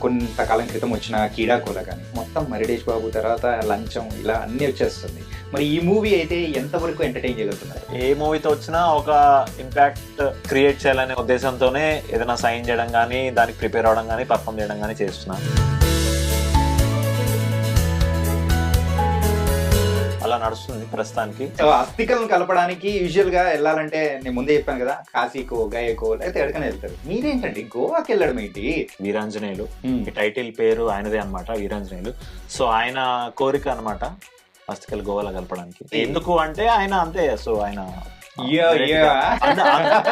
కొంతకాలం క్రితం వచ్చిన కీడాకోల కానీ మొత్తం మరిడేష్ బాబు తర్వాత లంచం ఇలా అన్నీ వచ్చేస్తుంది. మరి ఈ మూవీ అయితే ఎంతవరకు ఎంటర్టైన్ చేయగలుగుతున్నారు? ఏ మూవీతో వచ్చినా ఒక ఇంపాక్ట్ క్రియేట్ చేయాలనే ఉద్దేశంతోనే ఏదైనా సైన్ చేయడం కానీ, దానికి ప్రిపేర్ అవ్వడం కానీ, పర్ఫామ్ చేయడం కానీ చేస్తున్నాను. అలా నడుస్తుంది ప్రస్తుతానికి. సో అస్థికలను కలపడానికి యూజువల్ గా వెళ్ళాలంటే నేను ముందే చెప్పాను కదా, కాశీకో గయకో లేకపోతే ఎక్కడికైనా వెళ్తారు. మీరేంటండి గోవాకి వెళ్ళడం ఏంటి? వీరాంజనేయులు ఈ టైటిల్ పేరు ఆయనదే అనమాట, వీరాంజనేయులు. సో ఆయన కోరిక అనమాట అస్థికలు గోవాలో కలపడానికి. ఎందుకు అంటే ఆయన అంతే. సో ఆయన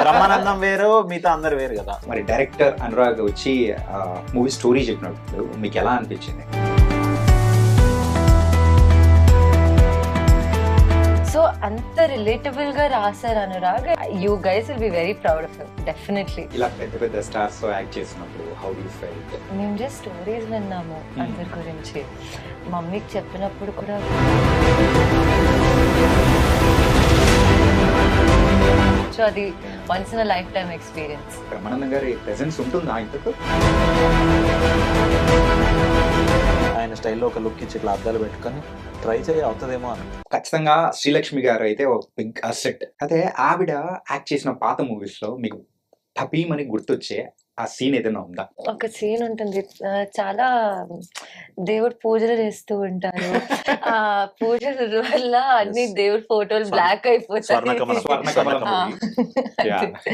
బ్రహ్మానందం వేరు, మిగతా అందరు వేరు కదా. మరి డైరెక్టర్ అనురాగ్ వచ్చి మూవీ స్టోరీ చెప్పినప్పుడు మీకు ఎలా అనిపించింది? సో అంత రిలేటబుల్ గా రాశారు Anurag. You guys will be very proud of him definitely. ఇలా పెద్ద పెద్ద స్టార్స్ తో యాక్ట్ చేసినప్పుడు హౌ డు యు ఫీల్? మేము జస్ట్ స్టోరీస్ విన్నాము అందరి గురించి. మమ్మీకి చెప్పినప్పుడు కూడా సో అది once in life time experience. Brahmanandam గారి ప్రెజెన్స్ ఉంటుందా ఇంతకు? ఆయన స్టైల్లో ఒక లుక్ ఇచ్చి ఇట్లా అద్దాలు పెట్టుకొని ట్రై చేయి అవుతుందేమో అని. ఖచ్చితంగా శ్రీలక్ష్మి గారు అయితే ఒక బిగ్ అసెట్. అయితే ఆవిడ యాక్ట్ చేసిన పాత మూవీస్ లో మీకు టపీమని గుర్తొచ్చే ఆ సీన్ ఏదైనా ఉందా? ఒక సీన్ ఉంటుంది, చాలా దేవుడు పూజలు చేస్తూ ఉంటారు. ఆ పూజల వల్ల అన్ని దేవుడి ఫోటోలు బ్లాక్ అయిపోతాయి.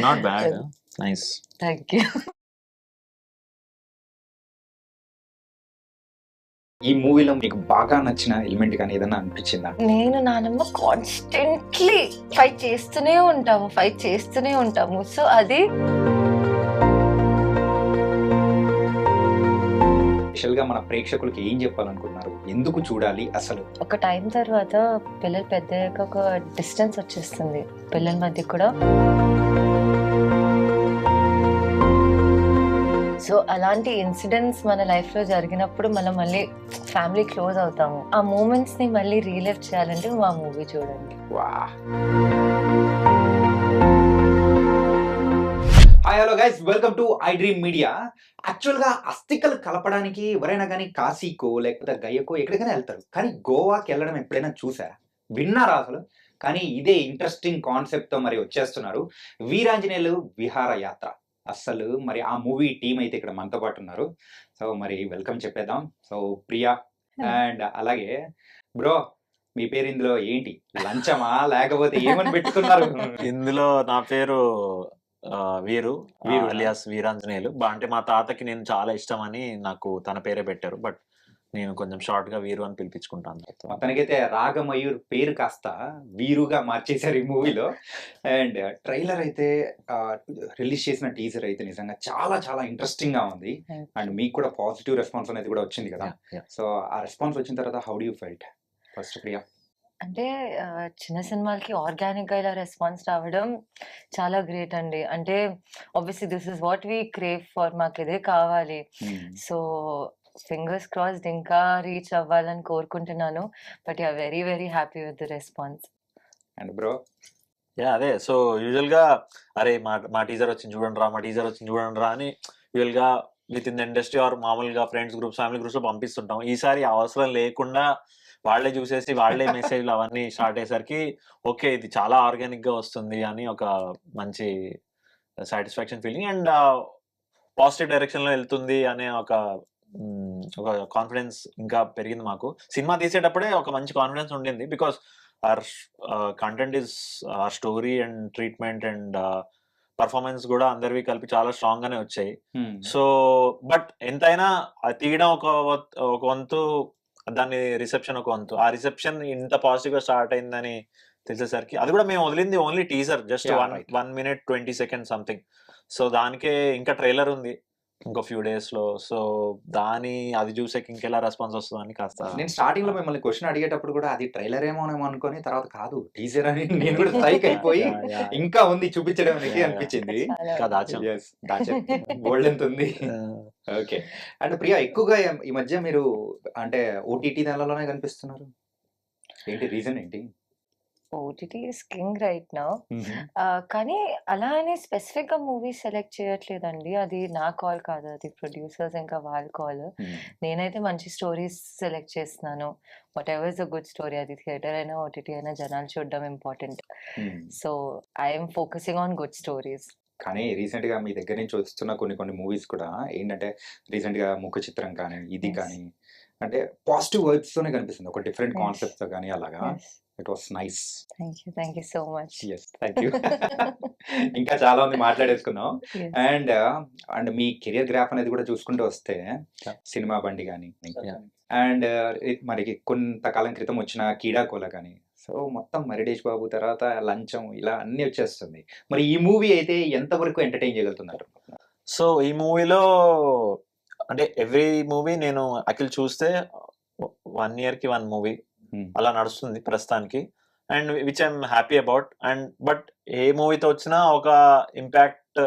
Not bad, nice. Thank you. ఈ మూవీలో మీకు బాగా నచ్చిన ఎలిమెంట్ కానీ ఏదైనా అనిపించిందా? నేను నానమ్మ కాన్స్టెంట్లీ ఫైట్ చేస్తూనే ఉంటాము. సో అది స్పెషల్ గా మన ప్రేక్షకులకి ఏం చెప్పాలనుకుంటున్నారు? ఎందుకు చూడాలి అసలు? ఒక టైం తర్వాత పిల్లలు పెద్దయ్యాక ఒక డిస్టెన్స్ వచ్చేస్తుంది పిల్లల మధ్య కూడా. సో అలాంటి ఇన్సిడెంట్స్ మన లైఫ్ లో జరిగినప్పుడు మనం మళ్ళీ ఫ్యామిలీ క్లోజ్ అవుతాము. ఆ మూమెంట్స్ ని మళ్ళీ రీలైవ్ చేయాలంటే మా మూవీ చూడండి. Hi hello guys, welcome to I dream media. Actual గా అస్థికలు కలపడానికి ఎవరైనా కానీ కాశీకో లేకపోతే గయకో ఎక్కడికైనా వెళ్తారు, కానీ గోవాకి వెళ్ళడం ఎప్పుడైనా చూసారా? విన్నారా అసలు? కానీ ఇదే ఇంట్రెస్టింగ్ కాన్సెప్ట్ తో మరి వచ్చేస్తున్నారు వీరాంజనేయులు విహార యాత్ర. అసలు మరి ఆ మూవీ టీం అయితే ఇక్కడ మనతో పాటు ఉన్నారు. సో మరి వెల్కమ్ చెప్పేద్దాం. సో ప్రియా అండ్ అలాగే బ్రో, మీ పేరు ఇందులో ఏంటి? లంచమా లేకపోతే ఏమని పెట్టుకున్నారు? ఇందులో నా పేరు వీరు అలియాస్ వీరాంజనేయులు. అంటే మా తాతకి నేను చాలా ఇష్టం అని నాకు తన పేరే పెట్టారు, బట్ నేను కొంచెం షార్ట్ గా వీరు అని పిలిపించుకుంటాను. మొత్తానికైతే రాగమయూర్ పేరు కాస్త వీరుగా మార్చేశారు ఈ మూవీలో. అండ్ ట్రైలర్ అయితే రిలీజ్ చేసిన టీజర్ అయితే నిజంగా చాలా చాలా ఇంట్రెస్టింగ్ గా ఉంది. అండ్ మీకు కూడా పాజిటివ్ రెస్పాన్స్ అనేది కూడా వచ్చింది కదా. సో ఆ రెస్పాన్స్ వచ్చిన తర్వాత how do you felt first Priya? అంటే చిన్న సినిమాలకి ఆర్గానిక్ గా ఇలా రెస్పాన్స్ రావడం చాలా గ్రేట్ అండి. అంటే obviously this is what we crave for, మాకు ఇదే కావాలి. సో ఫింగర్స్ క్రాస్డ్ ఇంకా రీచ్ అవ్వాలని కోరుకుంటున్నాను. But you are very very happy with the response. And bro? అదే. సో యూజువల్ గా అరే మా టీజర్ వచ్చింది చూడండి రా అని యూజువల్ గా within the industry or మామూలుగా ఫ్రెండ్స్ గ్రూప్స్, ఫ్యామిలీ గ్రూప్స్ లో పంపిస్తుంటాం. ఈసారి అవసరం లేకుండా వాళ్ళే చూసేసి వాళ్ళే మెసేజ్లు అవన్నీ స్టార్ట్ అయ్యేసరికి ఓకే ఇది చాలా ఆర్గానిక్ గా వస్తుంది అని ఒక మంచి satisfaction feeling and positive direction లో వెళ్తుంది అనే ఒక కాన్ఫిడెన్స్ ఇంకా పెరిగింది మాకు. సినిమా తీసేటప్పుడే ఒక మంచి కాన్ఫిడెన్స్ ఉండింది, because our content is our story and treatment and performance కూడా అందరివి కలిపి చాలా స్ట్రాంగ్ గానే వచ్చాయి. సో బట్ ఎంతైనా తీయడం ఒక వంతు, దాన్ని రిసెప్షన్ ఒక వంతు. ఆ రిసెప్షన్ ఇంత పాజిటివ్ గా స్టార్ట్ అయిందని తెలిసేసరికి, అది కూడా మేము వదిలింది only teaser, just 1 minute 20 seconds something. So దానికే ఇంకా ట్రైలర్ ఉంది ఇంకో ఫ్యూ డేస్ లో. సో అది చూసాక ఇంకెలా రెస్పాన్స్ వస్తుందని కాస్త నేను స్టార్టింగ్ లో మిమ్మల్ని క్వశ్చన్ అడిగేటప్పుడు కూడా అది ట్రైలర్ ఏమోనేమో అనుకుని తర్వాత కాదు టీజర్ అని నేను కూడా స్ట్రైక్ అయిపోయి ఇంకా ఉంది చూపించడానికి అనిపించింది. గోల్డ్ ఎంత ఉంది. ఓకే. అండ్ ప్రియా, ఎక్కువగా ఈ మధ్య మీరు అంటే ఓటీటీ నెలలోనే కనిపిస్తున్నారు, ఏంటి రీజన్ ఏంటి? OTT is king right now. కానీ అలా అని స్పెసిఫిక్‌గా మూవీస్ సెలెక్ట్ చేయట్లేదండి. అది నా కాల్ కాదు. అది ప్రొడ్యూసర్స్ ఇంకా వాళ్ళ కాల్. నేనైతే మంచి స్టోరీస్ సెలెక్ట్ చేస్తున్నాను. Whatever is a good story, అది థియేటర్ అయినా, ఓటీటీ అయినా జనాలు చూడడం important. So, I am focusing on good stories. కానీ రీసెంట్‌గా మీ దగ్గర నుంచి వస్తున్న కొన్ని మూవీస్ కూడా ఏంటంటే రీసెంట్‌గా 'ముఖ చిత్రం' కానీ, ఇది యెస్. కానీ అంటే పాజిటివ్ వైబ్స్‌తోనే కనిపిస్తుంది. ఒక డిఫరెంట్ యెస్. కాన్సెప్ట్‌తో గాని అలాగా. Yes. It was nice. Thank you so much. Yes. Thank you. ఇంకా చాలా ఉంది మాట్లాడేసుకుందాం. యెస్. అండ్ అండ్ మీ కెరియర్ గ్రాఫ్ అనేది కూడా చూసుకుంటూ వస్తే సినిమా బండి గాని Yeah. అండ్ మరి కొంతకాలం క్రితం వచ్చిన 'కీడాకోల' గాని సో మొత్తం 'మరిడేష్ బాబు' తర్వాత 'లంచం' ఇలా అన్నీ వచ్చేస్తుంది. మరి ఈ మూవీ అయితే ఎంతవరకు ఎంటర్‌టైన్ చేయగలుగుతున్నారు? సో ఈ మూవీలో అంటే ఎవ్రీ మూవీ నేను అఖిల్ చూస్తే 1 ఇయర్‌కి 1 మూవీ అలా నడుస్తుంది ప్రస్తుతానికి. And which I'm happy about. And but ఏ మూవీతో వచ్చినా ఒక ఇంపాక్ట్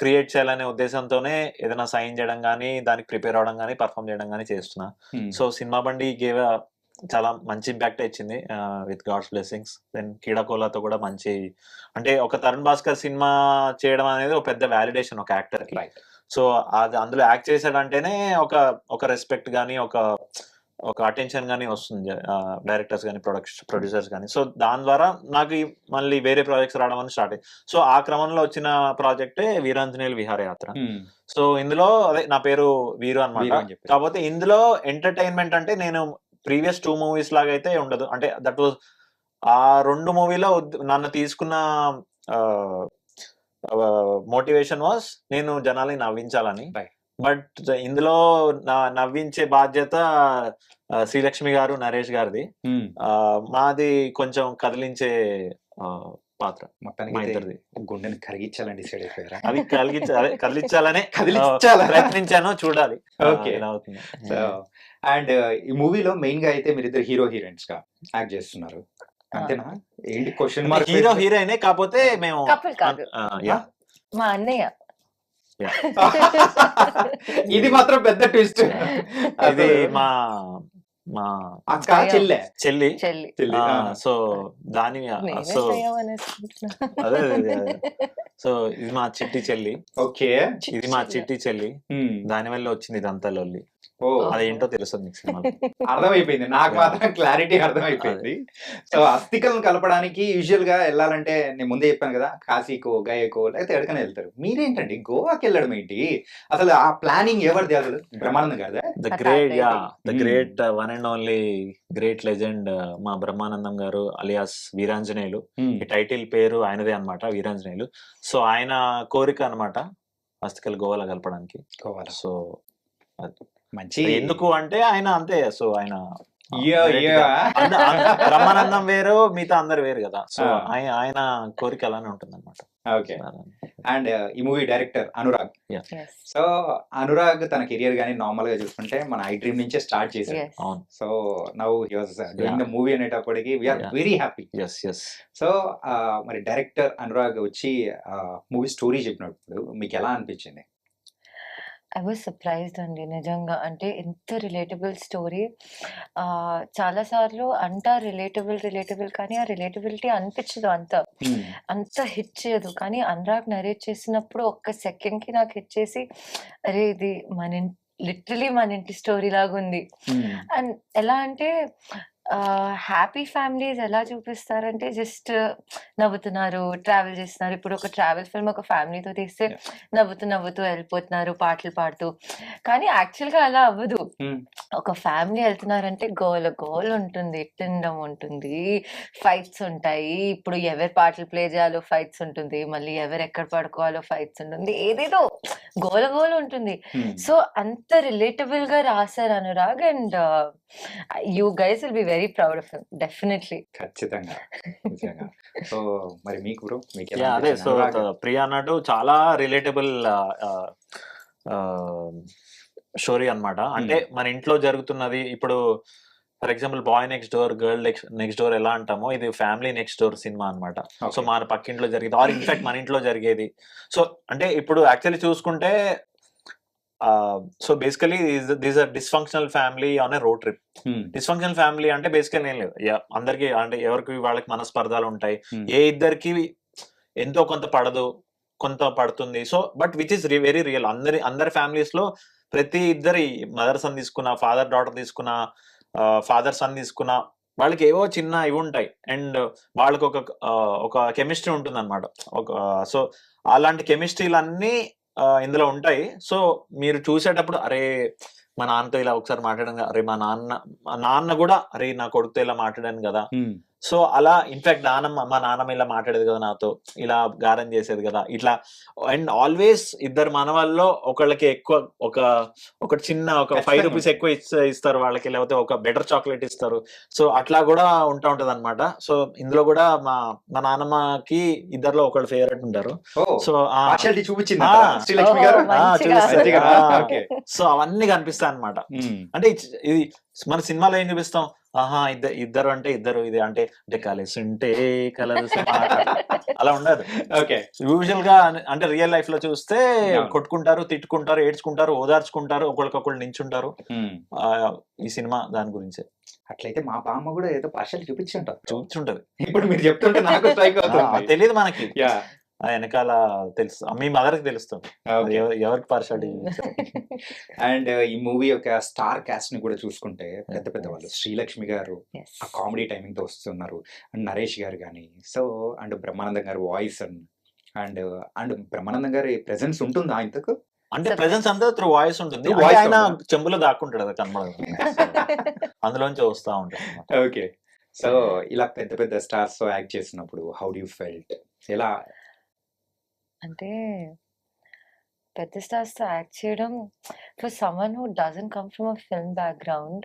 క్రియేట్ చేయాలనే ఉద్దేశంతోనే ఏదైనా సైన్ చేయడం కానీ, దానికి ప్రిపేర్ అవ్వడం కానీ, పర్ఫామ్ చేయడం కానీ చేస్తున్నా. సో సినిమా బండి గేవ్ చాలా మంచి ఇంపాక్ట్ ఇచ్చింది విత్ గాడ్స్ బ్లెస్సింగ్స్. దెన్ 'కీడాకోల'తో కూడా మంచి అంటే ఒక తరుణ్ భాస్కర్ సినిమా చేయడం అనేది ఒక పెద్ద వ్యాలిడేషన్ ఒక యాక్టర్‌కి. రైట్. సో అది అందులో యాక్ట్ చేశాడంటేనే ఒక రెస్పెక్ట్ గానీ, ఒక అటెన్షన్ గానీ వస్తుంది డైరెక్టర్స్ గానీ, ప్రొడ్యూసర్స్ గానీ. సో దాని ద్వారా నాకు మళ్ళీ వేరే ప్రాజెక్ట్స్ రావడం అని స్టార్ట్ అయ్యాయి. సో ఆ క్రమంలో వచ్చిన ప్రాజెక్టే 'వీరాంజనేయులు విహారయాత్ర'. సో ఇందులో అదే నా పేరు వీరు అనమాట. వీరు అని చెప్పేసి. కాకపోతే ఇందులో ఎంటర్టైన్మెంట్ అంటే నేను ప్రీవియస్ 2 మూవీస్ లాగా అయితే ఉండదు. అంటే దట్ వాజ్ ఆ 2 మూవీలో నన్ను తీసుకున్న మోటివేషన్ వాస్ నేను జనాల్ని నవ్వించాలని. రైట్. బట్ ఇందులో నవ్వించే బాధ్యత శ్రీలక్ష్మి గారు, నరేష్ గారిది. మాది కొంచెం కదిలించే పాత్ర మా మొత్తానికి ఇద్దరిది. గుండెని కరిగించాలని డిసైడ్ అయిపోయారా? అది కదిలించాలనే కదిలించాలా? ప్రయత్నించాను. చూడాలి Okay. ఎలా అవుతుంది. సో అండ్ ఈ మూవీలో మెయిన్ గా అయితే మీరిద్దరు హీరో హీరోయిన్స్ గా యాక్ట్ చేస్తున్నారు. అంతేనా? ఏంటి క్వశ్చన్ మార్క్? హీరో హీరోయినే కాకపోతే మేము కపుల్ కాదు. యా మా అన్నయ్య. ఇది మాత్రం పెద్ద ట్విస్ట్. ఇది మా మా అక్క చెల్లె చెల్లి. చెల్లి. చెల్లి. సో దాని నేనే సో దయ్యం అనేసుకుంటున్నా. అదే. సో ఇది మా చిట్టి చెల్లి, ఓకే. ఇది మా చిట్టి చెల్లి. దాని వల్ల వచ్చింది ఇదంతా లొల్లి. ఓ అదేంటో తెలుస్తుంది మీకు సినిమాలో. అర్థమైపోయింది. నాకు మాత్రం క్లారిటీ అర్థమైపోయింది. సో అస్థికలను కలపడానికి యూజువల్ గా వెళ్ళాలంటే నేను ముందే చెప్పాను కదా, కాశీకో, గయకో లేకపోతే ఎక్కడికైనా వెళ్తారు. మీరేంటండి గోవాకి వెళ్ళడం ఏంటి? అసలు ఆ ప్లానింగ్ ఎవరిది? అసలు బ్రహ్మానందం గారిదా? The great one and only great legend మా బ్రహ్మానందం గారు అలియాస్ వీరాంజనేయులు. ఈ టైటిల్ పేరు ఆయనదే అన్నమాట, వీరాంజనేయులు. సో ఆయన కోరిక అన్నమాట అస్థికలు గోవాలో కలపడానికి. గోవాలో. సో మంచి ఎందుకు అంటే ఆయన అంతే. సో ఆయన Yeah, yeah. బ్రహ్మానందం వేరు, మిగతా అందరు వేరు కదా. So Ah. ఆయన కోరిక అలానే ఉంటుంది అనమాట. ఓకే. అండ్ ఈ movie director Anurag. Yes. So Anurag తన కెరియర్ గానీ నార్మల్ గా చూసుకుంటే మన ఐ డ్రీమ్ నుంచే స్టార్ట్ చేశారు. Yes. అవును. So now he was doing the movie అనేటప్పటికి we're Yeah. Very happy. Yes so మరి డైరెక్టర్ అనురాగ్ వచ్చి మూవీ స్టోరీ చెప్పినప్పుడు మీకు ఎలా అనిపించింది? ఐ వాజ్ సర్ప్రైజ్డ్ అండి నిజంగా. అంటే ఎంత రిలేటబుల్ స్టోరీ. చాలా సార్లు రిలేటబుల్ కానీ ఆ రిలేటబిలిటీ అనిపించదు అంత హిట్ చేయదు. కానీ అనురాగ్ నరేట్ చేసినప్పుడు ఒక్క సెకండ్కి నాకు హిట్ చేసి, అరే ఇది లిటరలీ మన ఇంటి స్టోరీ లాగా ఉంది. అండ్ ఎలా అంటే హ్యాపీ ఫ్యామిలీస్ ఎలా చూపిస్తారంటే జస్ట్ నవ్వుతున్నారు, ట్రావెల్ చేస్తున్నారు. ఇప్పుడు ఒక ట్రావెల్ ఫిల్మ్ ఒక ఫ్యామిలీతో తీస్తే నవ్వుతూ వెళ్ళిపోతున్నారు, పాటలు పాడుతూ. కానీ యాక్చువల్గా అలా అవ్వదు. ఒక ఫ్యామిలీ వెళ్తున్నారంటే గోల్ ఉంటుంది, తినడం ఉంటుంది, ఫైట్స్ ఉంటాయి. ఇప్పుడు ఎవరు పాటలు ప్లే చేయాలో ఫైట్స్ ఉంటుంది, మళ్ళీ ఎవరు ఎక్కడ పడుకోవాలో ఫైట్స్ ఉంటుంది, ఏదేదో గోల ఉంటుంది. సో అంత రిలేటబుల్ గా రాశారు Anurag. And you guys will be very proud of him definitely. ఖచ్చితంగా. సో మరి మీకు బ్రో మీకు అదే. సో ప్రియా అన్నట్టు చాలా రిలేటబుల్ స్టోరీ అన్నమాట. అంటే మన ఇంట్లో జరుగుతున్నది. ఇప్పుడు for example bye next door, girl next door ఎలా అంటామో, ఇది ఫ్యామిలీ నెక్స్ట్ డోర్ సినిమా అన్నమాట. సో మన పక్కింట్లో జరిగేది ఆర్ ఇన్ఫాక్ట్ మన ఇంట్లో జరిగేది. సో అంటే ఇప్పుడు యాక్చువల్లీ చూసుకుంటే so basically these are dysfunctional family on a road trip. Dysfunctional family అంటే బేసికల్ ఏం లేదు, అందరికి అంటే ఎవరికి వాళ్ళకి మనస్పర్ధాలు ఉంటాయి, ఏ ఇద్దరికి ఎంతో కొంత పడదు, కొంత పడుతుంది. So but which is very real. అందరి ఫ్యామిలీస్ లో ప్రతి ఇద్దరి మదర్ సన్ తీసుకున్న, ఫాదర్ డాటర్ తీసుకున్న, ఫాదర్ సన్ తీసుకున్న, వాళ్ళకి ఏవో చిన్న ఇవి ఉంటాయి అండ్ వాళ్ళకి ఒక కెమిస్ట్రీ ఉంటుంది అనమాట. సో అలాంటి కెమిస్ట్రీలన్నీ ఇందులో ఉంటాయి. సో మీరు చూసేటప్పుడు అరే మా నాన్నతో ఇలా ఒకసారి మాట్లాడాను, అరే మా నాన్న కూడా అరే నా కొడుకుతో ఇలా మాట్లాడాను కదా. సో అలా ఇన్ఫాక్ట్ మా నాన్నమ్మ ఇలా మాట్లాడేది కదా నాతో, ఇలా గారం చేసేది కదా, ఇట్లా. అండ్ ఆల్వేస్ ఇద్దరు మనవాళ్ళలో ఒకళ్ళకి ఎక్కువ ఒక చిన్న ఒక 5 రూపీస్ ఎక్కువ ఇస్తారు వాళ్ళకి, లేకపోతే ఒక బెటర్ చాక్లెట్ ఇస్తారు. సో అట్లా కూడా ఉంటది అనమాట. సో ఇందులో కూడా మా నాన్నమ్మకి ఇద్దరులో ఒకళ్ళు ఫేవరెట్ ఉంటారు. సో సో అవన్నీ కనిపిస్తాయి అనమాట. అంటే ఇది మన సినిమాలో ఏం చూపిస్తాం, ఇద్దరు అంటే ఇద్దరు, ఇది అంటే కలిసి ఉంటే కలర్స్ అలా ఉండదు. ఓకే, యూజువల్ గా అంటే రియల్ లైఫ్ లో చూస్తే కొట్టుకుంటారు, తిట్టుకుంటారు, ఏడ్చుకుంటారు, ఓదార్చుకుంటారు, ఒకరికొకళ్ళు నించుంటారు. ఈ సినిమా దాని గురించే. అట్లయితే మా బామ్మ కూడా ఏదో పార్షల్ చూపించుంటది. ఇప్పుడు మీరు చెప్తుంటే నాకు స్ట్రైక్ అవుతుంది. తెలియదు మనకి, వెనకాల తెలుసు, మీ మదర్ కి తెలుస్తుంది ఎవరికి పార్షాలిటీ. అండ్ ఈ మూవీ యొక్క స్టార్ కాస్ట్ ని కూడా చూసుకుంటే పెద్ద పెద్ద వాళ్ళు, శ్రీలక్ష్మి గారు ఆ కామెడీ టైమింగ్ తో వస్తున్నారు, అండ్ నరేష్ గారు కానీ, సో అండ్ బ్రహ్మానందం గారు వాయిస్ అండ్ బ్రహ్మానందం గారి ప్రెజెన్స్ ఉంటుందా ఇంతకు? అంటే ప్రెజెన్స్ అంతా త్రూ వాయిస్ ఉంటుంది, ఆయన చెంబులో దాక్కుంటాడు కదా కనబడదు, అందులోంచి వస్తా ఉంటాడు. ఓకే, సో ఇలా పెద్ద పెద్ద స్టార్స్ తో యాక్ట్ చేసినప్పుడు హౌ డు యు ఫెల్ట్? ఎలా అంటే పెద్ద స్టార్స్తో యాక్ట్ చేయడం for someone who doesn't come from a film background,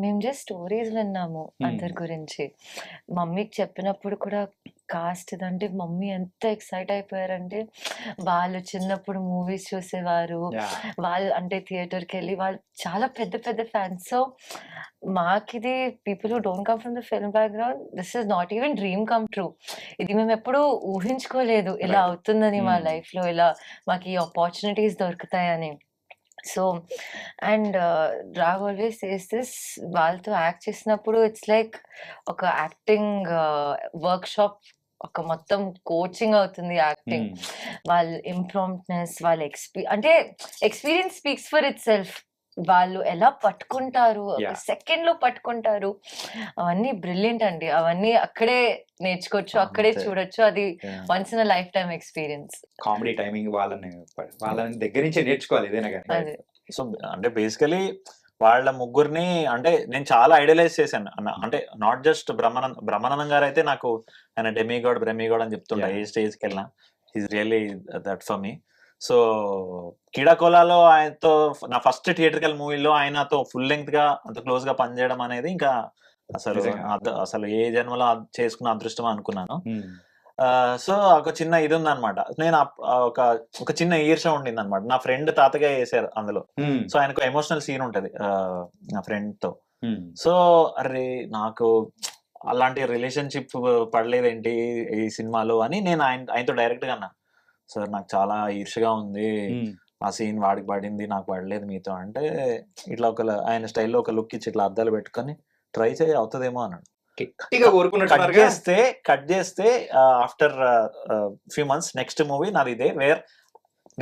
మేము జస్ట్ స్టోరీస్ విన్నాము అందరి గురించి. మమ్మీకి చెప్పినప్పుడు కూడా కాస్ట్ ఇదంటే మమ్మీ ఎంత ఎక్సైట్ అయిపోయారంటే, వాళ్ళు చిన్నప్పుడు మూవీస్ చూసేవారు, వాళ్ళు అంటే థియేటర్కి వెళ్ళి వాళ్ళు చాలా పెద్ద పెద్ద ఫ్యాన్స్. సో మాకిది people who don't come from the film background, this is not even dream come true. ఇది మేము ఎప్పుడూ ఊహించుకోలేదు ఇలా అవుతుందని మా లైఫ్లో, ఇలా మాకు ఈ ఆపర్చునిటీస్ దొరుకుతాయని. So and Rag always says this, వాళ్ళతో యాక్ట్ చేసినప్పుడు ఇట్స్ లైక్ ఒక యాక్టింగ్ వర్క్ షాప్, ఒక మొత్తం కోచింగ్ అవుతుంది యాక్టింగ్. వాళ్ళ ఇంప్రాంప్ట్నెస్, వాళ్ళ అంటే experience speaks for itself. వాళ్ళు ఎలా పట్టుకుంటారు, ఒక సెకండ్ లో పట్టుకుంటారు, అవన్నీ బ్రిలియంట్ అండి. అవన్నీ అక్కడే నేర్చుకోవచ్చు, అక్కడే చూడొచ్చు. అది once in life time experience. Comedy timing వాళ్ళని దగ్గర నుంచి నేర్చుకోవాలి ఏదైనా కానీ. సో అంటే బేసికలీ వాళ్ళ ముగ్గురిని అంటే నేను చాలా ఐడియలైజ్ చేశాను అన్న. అంటే నాట్ జస్ట్ బ్రహ్మానందం గారు అయితే నాకు ఆయన బ్రహ్మీగౌడ్ అని చెప్తుంటా ఏ స్టేజ్కి వెళ్ళినా. Is really that for me. So కీడాకోలాలో ఆయనతో నా ఫస్ట్ థియేటర్కల్ మూవీలో ఆయనతో ఫుల్ లెంగ్త్ గా అంత క్లోజ్ గా పనిచేయడం అనేది ఇంకా అసలు ఏ జన్మలో చేసుకున్న అదృష్టం అనుకున్నాను. సో ఒక చిన్న ఇది ఉందన్నమాట. నేను ఒక చిన్న ఈర్ష ఉండింది అనమాట. నా ఫ్రెండ్ తాతగా వేసారు అందులో. సో ఆయనకు ఎమోషనల్ సీన్ ఉంటది నా ఫ్రెండ్ తో. సో అరే నాకు అలాంటి రిలేషన్షిప్ పడలేదేంటి ఈ సినిమాలో అని నేను ఆయనతో డైరెక్ట్ గా అన్నా, సార్ నాకు చాలా ఈర్షగా ఉంది, ఆ సీన్ వాడికి పడింది నాకు పడలేదు మీతో అంటే, ఇట్లా ఆయన స్టైల్లో ఒక లుక్ ఇచ్చి ఇట్లా అద్దాలు పెట్టుకొని ట్రై చేయి అవుతుందేమో అన్నాడు. కట్ చేస్తే after few months next movie నాది ఇదే, వేర్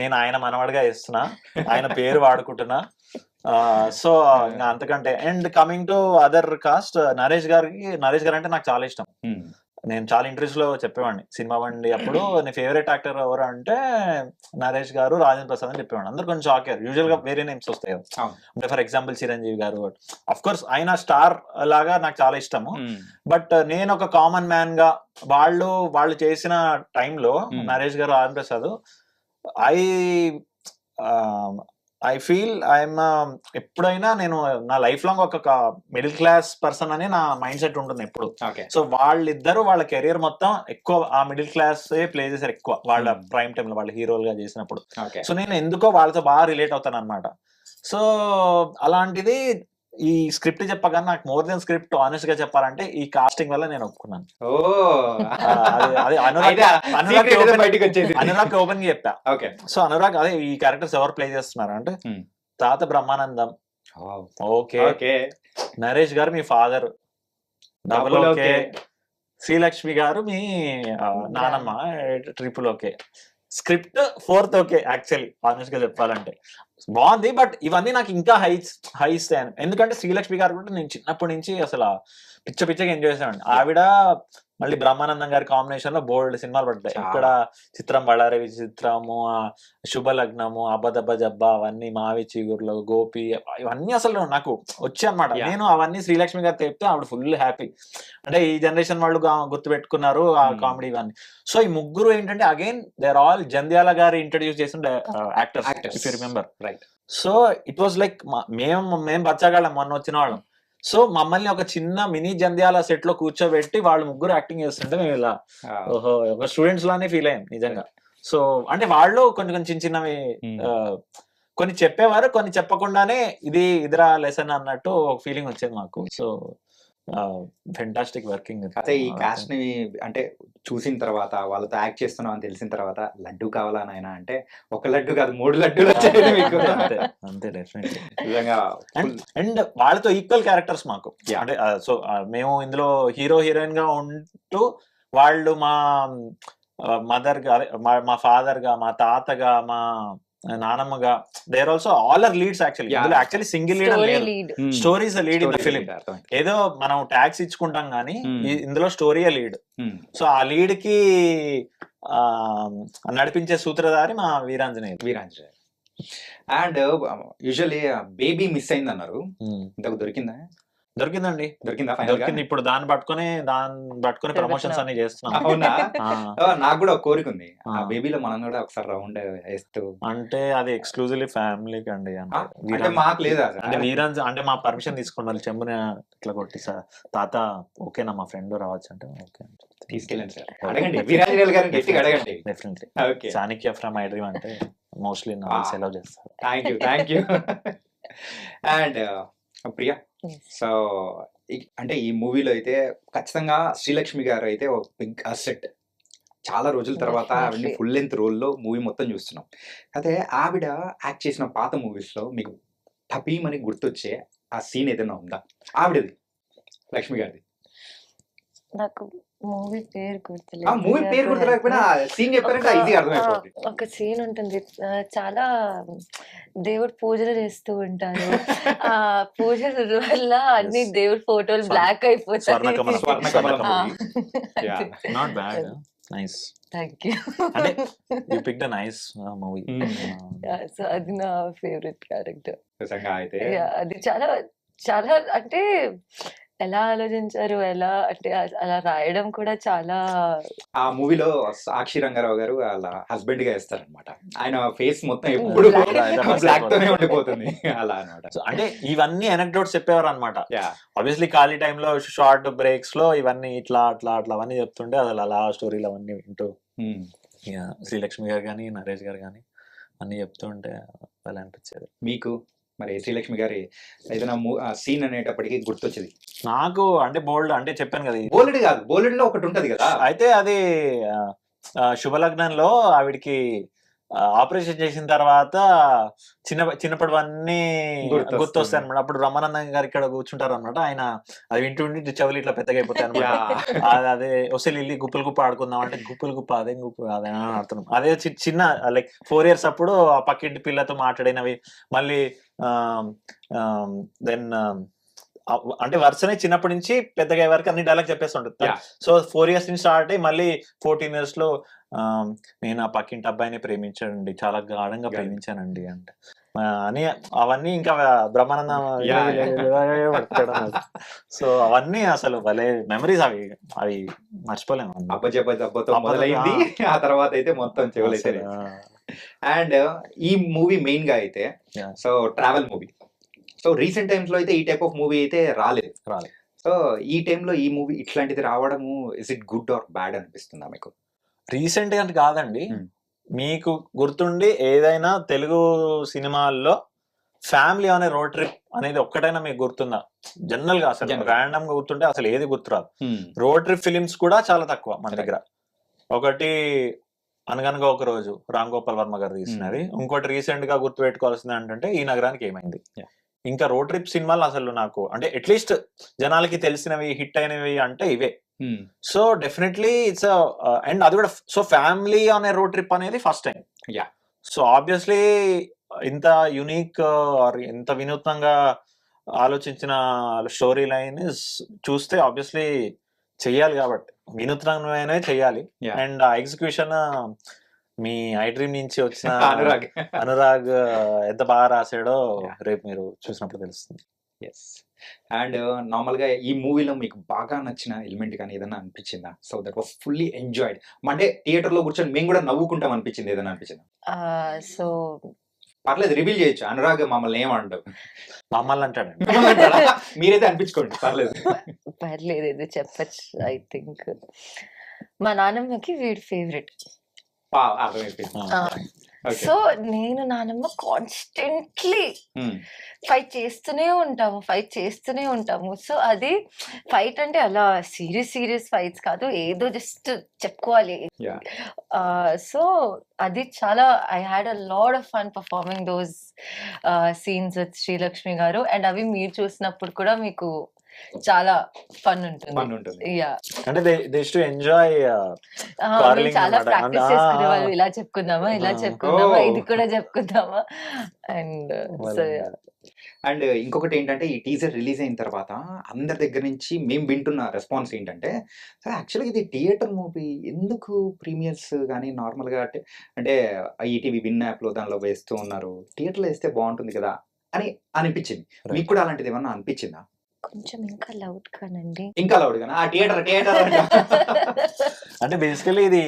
నేను ఆయన మనవాడిగా ఇస్తున్నా, ఆయన పేరు వాడుకుంటున్నా. సో ఇంకా అంతకంటే. And coming to other cost, Naresh గారు అంటే నాకు చాలా ఇష్టం. నేను చాలా ఇంటర్వ్యూస్ లో చెప్పేవాడిని సినిమా బండి అప్పుడు, నీ ఫేవరెట్ యాక్టర్ ఎవరు అంటే నరేష్ గారు, రాజేంద్ర ప్రసాద్ అని చెప్పేవాడిని. అందరు కొంచెం షాక్ అయ్యారు. యూజువల్ గా వేరే నేమ్స్ వస్తాయి కదా, అంటే ఫర్ ఎగ్జాంపుల్ చిరంజీవి గారు. అఫ్ కోర్స్ ఆయన స్టార్ లాగా నాకు చాలా ఇష్టము, బట్ నేను ఒక కామన్ మ్యాన్ గా వాళ్ళు చేసిన టైంలో నరేష్ గారు, Rajendra Prasad, I feel I'm ఎప్పుడైనా నేను నా లైఫ్ లాంగ్ ఒక మిడిల్ క్లాస్ పర్సన్ అని నా మైండ్ సెట్ ఉంటుంది ఎప్పుడు. సో వాళ్ళిద్దరు వాళ్ళ కెరియర్ మొత్తం ఎక్కువ ఆ మిడిల్ క్లాస్ ప్లే చేశారు ఎక్కువ వాళ్ళ ప్రైమ్ టైమ్ లో, వాళ్ళ హీరోలుగా చేసినప్పుడు. సో నేను ఎందుకో వాళ్ళతో బాగా రిలేట్ అవుతాను అనమాట. సో అలాంటిది ఈ స్క్రిప్ట్ చెప్పగానే నాకు మోర్ దెన్ స్క్రిప్ట్ ఆనెస్ట్ గా చెప్పాలంటే ఈ కాస్టింగ్ వల్ల నేను ఒప్పుకున్నాను. ఓ అది అయితే secret ఏదో బయటికి వచ్చేసింది. అనురాగ్ ఓపెన్ గా చెప్పా. ఓకే. సో అనురాగ్ అదే ఈ క్యారెక్టర్స్ ఎవరు ప్లే చేస్తున్నారు అంటే Hmm. తాత బ్రహ్మానందం, ఓకే, ఓకే, నరేష్ గారు మీ father, double Double okay, okay. Srilakshmi garu మీ నానమ్మ, triple okay, script fourth okay. Actually honest గా చెప్పాలంటే బాగుంది, బట్ ఇవన్నీ నాకు ఇంకా హై ఇస్తాను. ఎందుకంటే శ్రీలక్ష్మి గారు కూడా నేను చిన్నప్పటి నుంచి అసలు పిచ్చగా ఎంజాయ్ చేశాను. ఆవిడ మళ్ళీ బ్రహ్మానందం గారి కాంబినేషన్ లో బోల్డ్ సినిమాలు పడ్డాయి. చాలా. ఇక్కడ చిత్రం బళ్ళారి విచిత్రము, శుభలగ్నము, అబ్బదబ్బ జబ్బా, అవన్నీ మావి చిగురులో, గోపి, ఇవన్నీ అసలు నాకు వచ్చాయి అనమాట. Yeah. నేను అవన్నీ శ్రీలక్ష్మి గారు చెప్తే ఆవిడ ఫుల్ హ్యాపీ. అంటే ఈ జనరేషన్ వాళ్ళు గుర్తు పెట్టుకున్నారు ఆ కామెడీ ఇవన్నీ. సో ఈ ముగ్గురు ఏంటంటే again they are all Jandhyala garu introduce చేసిన actors, if you remember. Right. So it was like మేము బచ్చగాళ్ళం మొన్న వచ్చిన వాళ్ళం. సో మమ్మల్ని ఒక చిన్న మినీ జంధ్యాల సెట్ లో కూర్చోబెట్టి వాళ్ళు ముగ్గురు యాక్టింగ్ చేస్తుంటే మేము ఇలా ఓహో ఒక స్టూడెంట్స్ లానే ఫీల్ అయ్యాం నిజంగా. సో అంటే వాళ్ళు కొన్ని చిన్నవి కొన్ని చెప్పేవారు, కొన్ని చెప్పకుండానే ఇదిరా లెసన్ అన్నట్టు ఒక ఫీలింగ్ వచ్చేది మాకు. So fantastic working. అయితే ఈ కాస్ట్ ని అంటే చూసిన తర్వాత వాళ్ళతో యాక్ట్ చేస్తున్నాం అని తెలిసిన తర్వాత లడ్డు కావాలా నాయన అంటే ఒక లడ్డు కాదు 3 లడ్డూలు వచ్చాయి మీకు. అంతే డెఫినెట్లీ. నిజంగా అండ్ వాళ్ళతో ఈక్వల్ క్యారెక్టర్స్ మాకు. Yeah. అంటే సో మేము ఇందులో హీరో హీరోయిన్ గా ఉంటూ వాళ్ళు మా మదర్ గా, మా ఫాదర్ గా, మా తాతగా, మా నానమ్మగా, they are also all are leads actually. Yeah. ఇందులో యాక్చువల్లీ సింగిల్ లీడర్ స్టోరీ లేదు, lead. Story is the lead in the film. ఏదో మనం ట్యాక్స్ ఇచ్చుకుంటాం కానీ ఇందులో స్టోరీయే లీడ్. సో ఆ లీడ్ కి నడిపించే సూత్రధారి మా Veeranjaneya. And usually Baby miss అయింది అన్నారు, ఇంతకు దొరికిందా? దొరికిందండి, దొరికిందా? దొరికింది. ఇప్పుడు దాన్ని పట్టుకొని ప్రమోషన్స్ అన్ని చేస్తున్నాం. అవునా? ఆ, నాకు కూడా ఒక కోరిక ఉంది, ఆ ఆ. బేబీలో మనం కూడా ఒకసారి రౌండ్ వేస్తూ. అంటే అది ఎక్స్క్లూజివ్లీ ఫ్యామిలీకి అండి. ఆ? అంటే మాకు లేదా? అంటే వీరాంజ్ అంటే మా పర్మిషన్ తీసుకోండి, వాళ్ళు చెంబుని ఇట్లా కొట్టి సార్ తాత ఓకేనా మా ఫ్రెండ్ రావచ్చు అంటే ఓకే తీసుకెళ్ళండి సార్, అడగండి వీరాంజనేయులు గారిని గట్టిగా అడగండి. Definitely. Okay, Chanakya from iDream అంటే మోస్ట్లీ నా సెలవు చేస్తారు. Thank you. And Priya, so అంటే ఈ మూవీలో అయితే ఖచ్చితంగా శ్రీలక్ష్మి గారు అయితే ఒక బిగ్ అసెట్. చాలా రోజుల తర్వాత ఆవిడని Definitely. ఫుల్ లెంత్ రోల్లో మూవీ మొత్తం చూస్తున్నాం. అయితే ఆవిడ యాక్ట్ చేసిన పాత మూవీస్ లో మీకు టపీమని గుర్తొచ్చే ఆ సీన్ ఏదైనా ఉందా ఆవిడది, లక్ష్మి గారిది? నాకు మూవీ పేరు ఆ గుర్తులేదు. మూవీ పేరు గుర్తులేకపోయినా సీన్ చెప్పారంటే ఈజీ అర్థమైపోతుంది. ఒక సీన్ ఉంటుంది, చాలా దేవుడు పూజలు చేస్తూ ఉంటారు. ఆ పూజల వల్ల అన్ని Yes. దేవుడి ఫోటోలు బ్లాక్ అయిపోతాయి. స్వర్ణకమలం. స్వర్ణకమలం ఆ. movie. Yeah. Not bad, nice. Thank you. అంటే you picked a nice movie. So అది నా ఫేవరెట్ క్యారెక్టర్. నిజంగా అయితే అది చాలా చాలా అంటే ఎలా ఆలోచించారు, ఎలా అంటే అలా రాయడం కూడా చాలా. ఆ మూవీలో సాక్షి రంగారావు గారు వాళ్ళ హస్బెండ్ గా వేస్తారనమాట. ఆయన ఫేస్ మొత్తం ఎప్పుడు Black. బ్లాక్ తోనే ఉండిపోతుంది అలా అనమాట. సో అంటే ఇవన్నీ అనెక్డోట్స్ చెప్పేవారు అనమాట. యా, ఆబ్వియస్లీ ఖాళీ టైంలో షార్ట్ బ్రేక్స్ లో ఇవన్నీ ఇట్లా అవన్నీ చెప్తుంటే అసలు అలా స్టోరీలు అవన్నీ వింటూ శ్రీలక్ష్మి గారు కానీ నరేష్ గారు కానీ అన్ని చెప్తుంటే అలా అనిపించేది. మీకు మరి శ్రీలక్ష్మి గారి ఏదైనా సీన్ అనేటప్పటికి గుర్తొచ్చేది? నాకు అంటే బోల్డ్ అంటే చెప్పాను కదా, బోలెడ్ కాదు, బోలెడ్ లో ఒకటి ఉంటది కదా. అయితే అది శుభలగ్నంలో ఆవిడికి ఆపరేషన్ చేసిన తర్వాత చిన్నప్పటివన్నీ గుర్తొస్తాయి అనమాట. అప్పుడు రమానందం గారు ఇక్కడ కూర్చుంటారు అనమాట. ఆయన అది వింటుండి చెవులు ఇట్లా పెద్దగా అయిపోతాయి అనమాట. అదే వస్తే లిల్లీ గుప్పలు ఆడుకుందాం అంటే గుప్ప అదే అదే ఆడుతున్నాం. అదే చిన్న లైక్ 4 years అప్పుడు ఆ పక్కింటి పిల్లతో మాట్లాడినవి మళ్ళీ దెన్ అంటే వరుసనే చిన్నప్పటి నుంచి పెద్దగా వరకు అన్ని డైలాగ్ చెప్పేస్తుంటుంది. సో 4 years నుంచి స్టార్ట్ అయ్యి మళ్ళీ 14 years లో నేను ఆ పక్కింటి అబ్బాయిని ప్రేమించానండి, చాలా గాఢంగా ప్రేమించానండి అంటే అని అవన్నీ ఇంకా బ్రహ్మానందం. సో అవన్నీ అసలు భలే మెమరీస్, అవి మర్చిపోలేము. అబ్బతో మొదలైంది, ఆ తర్వాత అయితే మొత్తం చెవులైతే. అండ్ ఈ మూవీ మెయిన్ గా అయితే so travel movie. So recent times లో అయితే ఈ టైప్ ఆఫ్ మూవీ అయితే రాలేదు. సో ఈ టైంలో ఈ మూవీ ఇట్లాంటిది రావడము is it good or bad అనిపిస్తుందా మీకు? రీసెంట్ గా కాదండి, మీకు గుర్తుండి ఏదైనా తెలుగు సినిమాల్లో ఫ్యామిలీ అనే రోడ్ ట్రిప్ అనేది ఒక్కటైనా మీకు గుర్తుందా? జనరల్ గా అసలు General. ర్యాండమ్ గా గుర్తుంటే అసలు ఏది గుర్తురాదు. రోడ్ ట్రిప్ ఫిలిమ్స్ కూడా చాలా తక్కువ మన దగ్గర. ఒకటి అనగనగా ఒక రోజు రామ్ గోపాల్ వర్మ గారు తీసినది, ఇంకోటి రీసెంట్ గా గుర్తు పెట్టుకోవాల్సింది ఏంటంటే ఈ నగరానికి ఏమైంది. ఇంకా రోడ్ ట్రిప్ సినిమాలు అసలు నాకు అంటే అట్లీస్ట్ జనాలకి తెలిసినవి హిట్ అయినవి అంటే ఇవే. సో డెఫినెట్లీ ఇట్స్ అండ్ అది కూడా సో ఫ్యామిలీ అనే రోడ్ ట్రిప్ అనేది ఫస్ట్ టైం. సో ఆబ్వియస్లీ ఇంత యునిక్ ఆర్ ఇంత వినూత్నంగా ఆలోచించిన స్టోరీ లైన్ చూస్తే ఆబ్వియస్లీ చెయ్యాలి, కాబట్టి వినూత్నమైన చెయ్యాలి. అండ్ ఆ ఎగ్జిక్యూషన్ మీ ఐ డ్రీమ్ నుంచి వచ్చిన అనురాగ్ ఎంత బాగా రాసాడో రేపు మీరు చూసినప్పుడు తెలుస్తుంది. అండ్ నార్మల్ గా ఈ మూవీలో మీకు బాగా నచ్చిన ఎలిమెంట్ కానీ ఏదైనా అనిపించిందా? So that was fully enjoyed, అంటే థియేటర్ లో కూర్చొని మేము కూడా నవ్వుకుంటాం అనిపించింది, ఏదైనా అనిపించిందా? సో పర్లేదు, రివీల్ చేయొచ్చు. అనురాగ్ మమ్మల్ని ఏమంటావు? మమ్మల్ని అంటాడు, మీరైతే అనిపించుకోండి, పర్లేదు. పర్లేదు, ఇది చెప్పచ్చు. ఐ థింక్ మా నాన్నమ్మకి వీడి ఫేవరెట్. అర్థమైపోయింది. సో నేను నానమ్మ కాన్స్టెంట్లీ ఫైట్ చేస్తూనే ఉంటాము. సో అది ఫైట్ అంటే అలా సీరియస్ ఫైట్స్ కాదు, ఏదో జస్ట్ చెప్పుకోవాలి. సో అది చాలా I had a lot of fun performing those scenes with Srilakshmi గారు. అండ్ అవి మీరు చూసినప్పుడు కూడా మీకు చాలా ఫన్ ఉంటుంది. అంటే దే టు ఎంజాయ్. చాలా ప్రాక్టీస్ చేసుకునేవాళ్ళు, ఇలా చెప్పుకుందామా ఇది కూడా చెప్పుకుందామా. అండ్ అండ్ ఇంకొకటి ఏంటంటే ఈ టీజర్ రిలీజ్ అయిన తర్వాత అందరి దగ్గర నుంచి మేము వింటున్న రెస్పాన్స్ ఏంటంటే, సార్ యాక్చువల్గా ఇది థియేటర్ మూవీ, ఎందుకు ప్రీమియర్స్ కానీ నార్మల్గా అంటే ఈటీవీ విన్ యాప్లో దానిలో వేస్తూ ఉన్నారు, థియేటర్లో వేస్తే బాగుంటుంది కదా అని అనిపించింది. మీకు కూడా అలాంటిది ఏమన్నా అనిపించిందా? కొంచెం ఇంకా లౌడ్ గానండి. ఇంకా లౌడ్ గానా? ఆ థియేటర్ అంటే బేసికలీ ఇది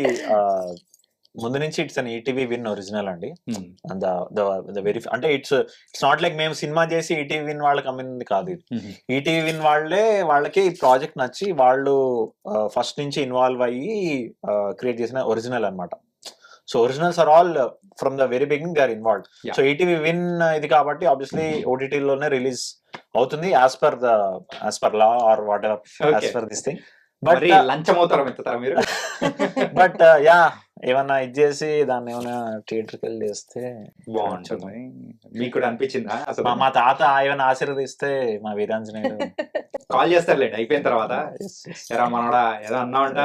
ముందు నుంచి it's an ETV win original అండి. వెరీ అంటే ఇట్స్ నాట్ లైక్ మేము సినిమా చేసి ఈటీవీ విన్ వాళ్ళకి అమ్మింది కాదు. ఈటీవీ విన్ వాళ్ళకి ఈ ప్రాజెక్ట్ నచ్చి వాళ్ళు ఫస్ట్ నుంచి ఇన్వాల్వ్ అయ్యి క్రియేట్ చేసిన ఒరిజినల్ అన్నమాట. So originals are all from the very beginning they are involved. So ETV win ఇది కాబట్టి ఆబ్వియస్లీ ఓటీటీలోనే రిలీజ్ అవుతుంది as per law or whatever as per this thing. But లంచం అవుతారా మెత్తారా మీరు? బట్ యా ఏమన్నా ఇది చేసి దాన్ని ఏమైనా థియేటర్కి వెళ్ళి చేస్తే బాగుంటుంది. మీకు కూడా అనిపించిందా? అసలు మా తాత ఏమైనా ఆశీర్వదిస్తే మా వీరాంజనేయుడు కాల్ చేస్తారులేండి అయిపోయిన తర్వాత, ఎరా మనోడా ఏదో అన్నావంట.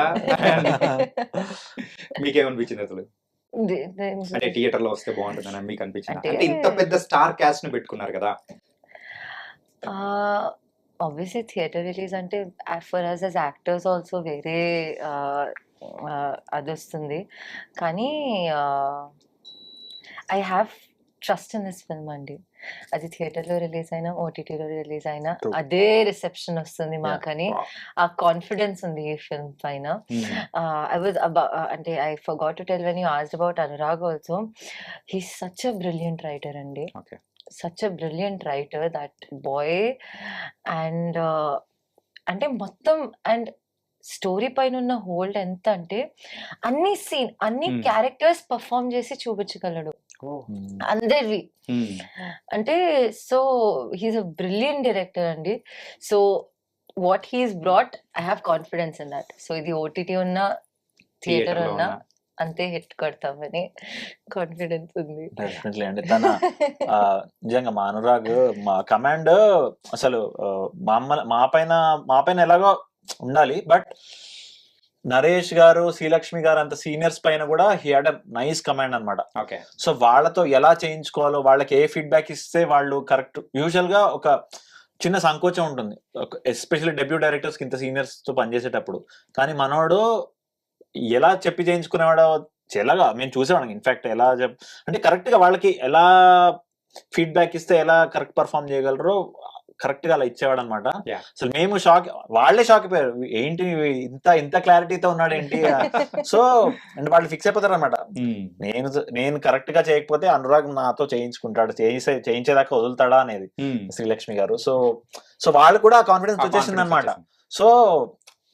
మీకేమనిపించింది అసలు? అంటే థియేటర్ లో వస్తే బాగుంటుందని మీకు అనిపించింది? అంటే ఇంత పెద్ద స్టార్ క్యాస్ట్ ని పెట్టుకున్నారు కదా. ఆబ్వియస్లీ థియేటర్ రిలీజ్ అంటే for us as actors also వేరే అది వస్తుంది. కానీ I have trust in this film అండి. అది థియేటర్లో రిలీజ్ అయినా ఓటీటీలో రిలీజ్ అయినా అదే రిసెప్షన్ వస్తుంది మాకని ఆ కాన్ఫిడెన్స్ ఉంది ఈ ఫిల్మ్ పైన. ఐ వాజ్ అంటే I forgot to tell when you asked about Anurag also, he's such a brilliant writer అండి. such a brilliant writer, that boy. And అంటే మొత్తం అండ్ స్టోరీ పైన ఉన్న హోల్డ్ ఎంత అంటే అన్ని క్యారెక్టర్స్ పర్ఫామ్ చేసి చూపించగలడు అందరివి. అంటే so he's a brilliant director అండి. So what he's brought, I have confidence in that. So ఇది ఓటీటీ ఉన్నా థియేటర్ ఉన్నా అంతే హిట్ కొడతామని కాన్ఫిడెన్స్ ఉంది. డెఫినెట్లీ అండి. తన నిజంగా మా అనురాగ్ మా కమాండ్ అసలు మా పైన ఎలాగో ఉండాలి, బట్ నరేష్ గారు శ్రీలక్ష్మి గారు అంత సీనియర్స్ పైన కూడా he had a nice command అనమాట. సో వాళ్ళతో ఎలా చేయించుకోవాలో, వాళ్ళకి ఏ ఫీడ్బ్యాక్ ఇస్తే వాళ్ళు కరెక్ట్. యూజువల్ గా ఒక చిన్న సంకోచం ఉంటుంది ఎస్పెషల్లీ డెబ్యూ డైరెక్టర్స్ కి ఇంత సీనియర్స్ తో పనిచేసేటప్పుడు. కానీ మనోడు ఎలా చెప్పి చేయించుకునేవాడో ఎలాగా మేము చూసేవాళ్ళం. ఇన్ఫాక్ట్ ఎలా అంటే కరెక్ట్ గా వాళ్ళకి ఎలా ఫీడ్బ్యాక్ ఇస్తే ఎలా కరెక్ట్ పర్ఫామ్ చేయగలరో కరెక్ట్ గా అలా ఇచ్చేవాడు అనమాట. అసలు మేము వాళ్ళే షాక్ అయిపోయారు, ఏంటి ఇంత క్లారిటీతో ఉన్నాడు ఏంటి. సో అంటే వాళ్ళు ఫిక్స్ అయిపోతారు అనమాట, నేను కరెక్ట్ గా చేయకపోతే అనురాగ్ నాతో చేయించుకుంటాడు, చేయించేదాకా వదులుతాడా అనేది శ్రీలక్ష్మి గారు. సో వాళ్ళు కూడా కాన్ఫిడెన్స్ వచ్చేసింది అనమాట. సో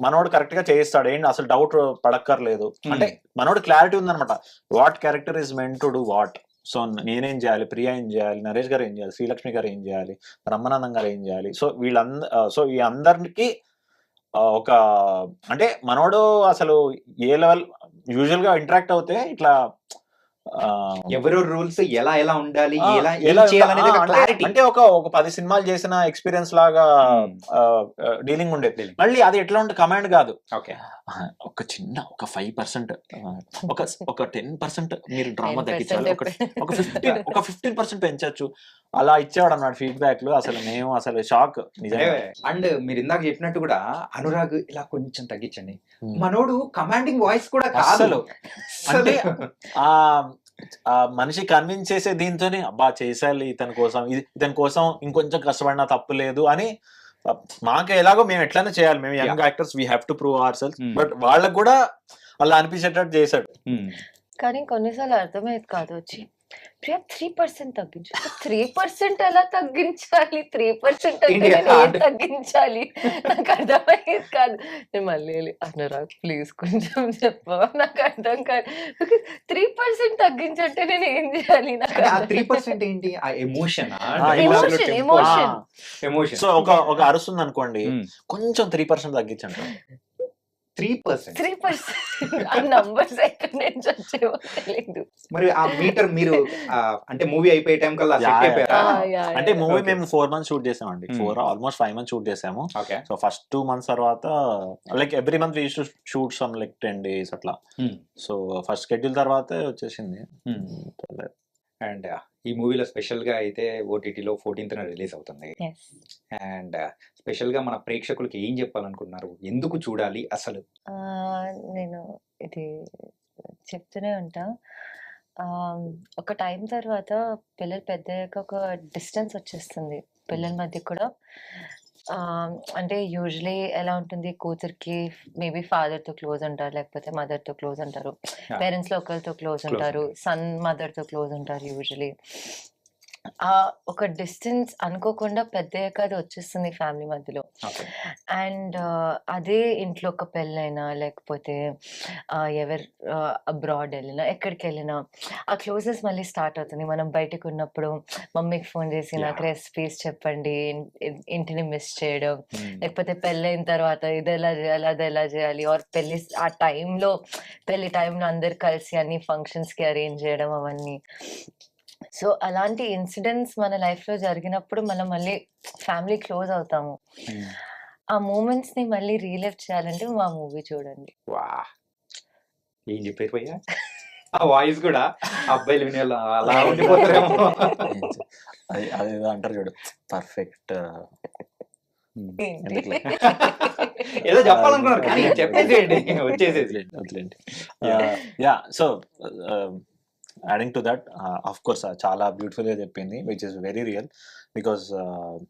మనోడు కరెక్ట్ గా చేయిస్తాడు, ఏంటి అసలు డౌట్ పడక్కర్లేదు. అంటే మనోడు క్లారిటీ ఉందనమాట, what character is meant to do what. So నేనేం చేయాలి, ప్రియా ఏం చేయాలి, నరేష్ గారు ఏం చేయాలి, శ్రీలక్ష్మి గారు ఏం చేయాలి, బ్రహ్మానందం గారు ఏం చేయాలి. సో సో ఈ అందరికి ఒక అంటే మనోడు అసలు ఏ లెవెల్ యూజువల్ గా ఇంటరాక్ట్ అవుతే ఇట్లా ఎవరో రూల్స్ ఎలా ఎలా ఉండాలి, ఎలా ఏం ఎలా చేయాలనేది ఒక అంటే క్లారిటీ. అంటే ఒక 10 సినిమాలు చేసిన ఎక్స్పీరియన్స్ లాగా డీలింగ్ ఉండేది. మళ్ళీ అది ఎట్లా ఉంటే కమాండ్ కాదు, ఓకే ఒక చిన్న ఒక 5% ఒక 10% మీరు డ్రామా 10% తగ్గించాలి, ఒక 15% పెంచచ్చు, అలా ఇచ్చేవాడు అన్నాడు ఫీడ్బ్యాక్ లు. అసలు మేము అసలు షాక్ నిజంగా. అండ్ మీరు ఇందాక చెప్పినట్టు కూడా అనురాగ్ ఇలా కొంచెం తగ్గించండి, మనోడు కమాండింగ్ వాయిస్ కూడా కాదు అసలు అంటే ఆ ఆ మనిషి కన్విన్స్ చేసే దీంతోనే అబ్బా చేసాలి ఇతని కోసం ఇంకొంచెం కష్టపడినా తప్పు లేదు అని. మాకు ఎలాగో మేము ఎట్లనే చేయాలి, మేము young actors we have to prove our cells, but వాళ్ళకు కూడా అలా అనిపించేటట్టు చేశాడు. కానీ కొన్నిసార్లు అర్థమయ్యేది కాదు, వచ్చి ప్రియా 3% తగ్గించు. 3% ఎలా తగ్గించాలి, 3% అంటే నేను ఏం తగ్గించాలి, నాకు అర్థమయ్యేది కాదు. నేను మళ్ళీ అనురాగ్ ప్లీజ్ కొంచెం చెప్పవా, నాకు అర్థం కాదు. 3% తగ్గించంటే నేను ఏం చేయాలి, నాకు 3% ఏంటి, ఆ ఎమోషన్ ఎమోషన్. సో ఒక అరుస్తుంది అనుకోండి, కొంచెం 3% తగ్గించండి. 3% ఆ నంబర్స్ ఎక్కడ నుంచి వచ్చేవో తెలియదు. మరి ఆ మీటర్ మీరు అంటే మూవీ అయిపోయే టైం కల్లా సెట్ అయిపోయారా? అంటే మూవీ మేము 4 months షూట్ చేసామండి, ఆల్మోస్ట్ 5 months షూట్ చేసాము. సో ఫస్ట్ 2 months తర్వాత like every month we to shoot some like 10 days అట్లా. సో ఫస్ట్ షెడ్యూల్ తర్వాత వచ్చేసింది. అండ్ ఈ మూవీలో స్పెషల్ గా అయితే ఓటీటీలో 14th రిలీజ్ అవుతుంది. అండ్ స్పెషల్ గా మన ప్రేక్షకులకి ఏం చెప్పాలనుకున్నారు, ఎందుకు చూడాలి అసలు? నేను ఇది చెప్తూనే ఉంటా, ఒక టైం తర్వాత పిల్లలు పెద్దయ్యాక ఒక డిస్టెన్స్ వచ్చేస్తుంది పిల్లల మధ్య కూడా. అంటే యూజువలీ ఎలా ఉంటుంది, కూతురికి మేబీ ఫాదర్తో క్లోజ్ ఉంటారు, లేకపోతే మదర్తో క్లోజ్ ఉంటారు, పేరెంట్స్లో ఒకరితో క్లోజ్ ఉంటారు, సన్ మదర్తో క్లోజ్ ఉంటారు యూజువలీ. ఒక డిస్టెన్స్ అనుకోకుండా పెద్దయ్యాక అది వచ్చేస్తుంది ఫ్యామిలీ మధ్యలో. అండ్ అదే ఇంట్లో ఒక పెళ్ళైనా లేకపోతే ఎవరు అబ్రాడ్ వెళ్ళినా ఎక్కడికి వెళ్ళినా ఆ క్లోజెస్ మళ్ళీ స్టార్ట్ అవుతుంది. మనం బయటకు ఉన్నప్పుడు మమ్మీకి ఫోన్ చేసి నాకు రెసిపీస్ చెప్పండి, ఇంటిని మిస్ చేయడం, లేకపోతే పెళ్ళైన తర్వాత ఇది ఎలా చేయాలి అది ఎలా చేయాలి, ఆర్ పెళ్ళి ఆ టైంలో పెళ్లి టైంలో అందరు కలిసి అన్ని ఫంక్షన్స్కి అరేంజ్ చేయడం అవన్నీ. సో అలాంటి ఇన్సిడెంట్స్ మన లైఫ్ లో జరిగినప్పుడు మనం మళ్ళీ ఫ్యామిలీ క్లోజ్ అవుతాము. ఆ మూమెంట్స్ ని మళ్ళీ రీలైవ్ చేయాలంటే మా మూవీ చూడండి. వా ఏం చెప్పారు భయ్యా, ఆ వాయిస్ కూడా అబ్బాయిలు వినే అలా ఉండిపోతారేమో. అదేదో అంటారు చూడు, పర్ఫెక్ట్ ఏదో చెప్పాలనుకున్నారు కానీ చెప్పేసేయండి వచ్చేసేది. Yeah so adding to that of course చాలా బ్యూటిఫుల్ గా చెప్పింది, which is very real. Because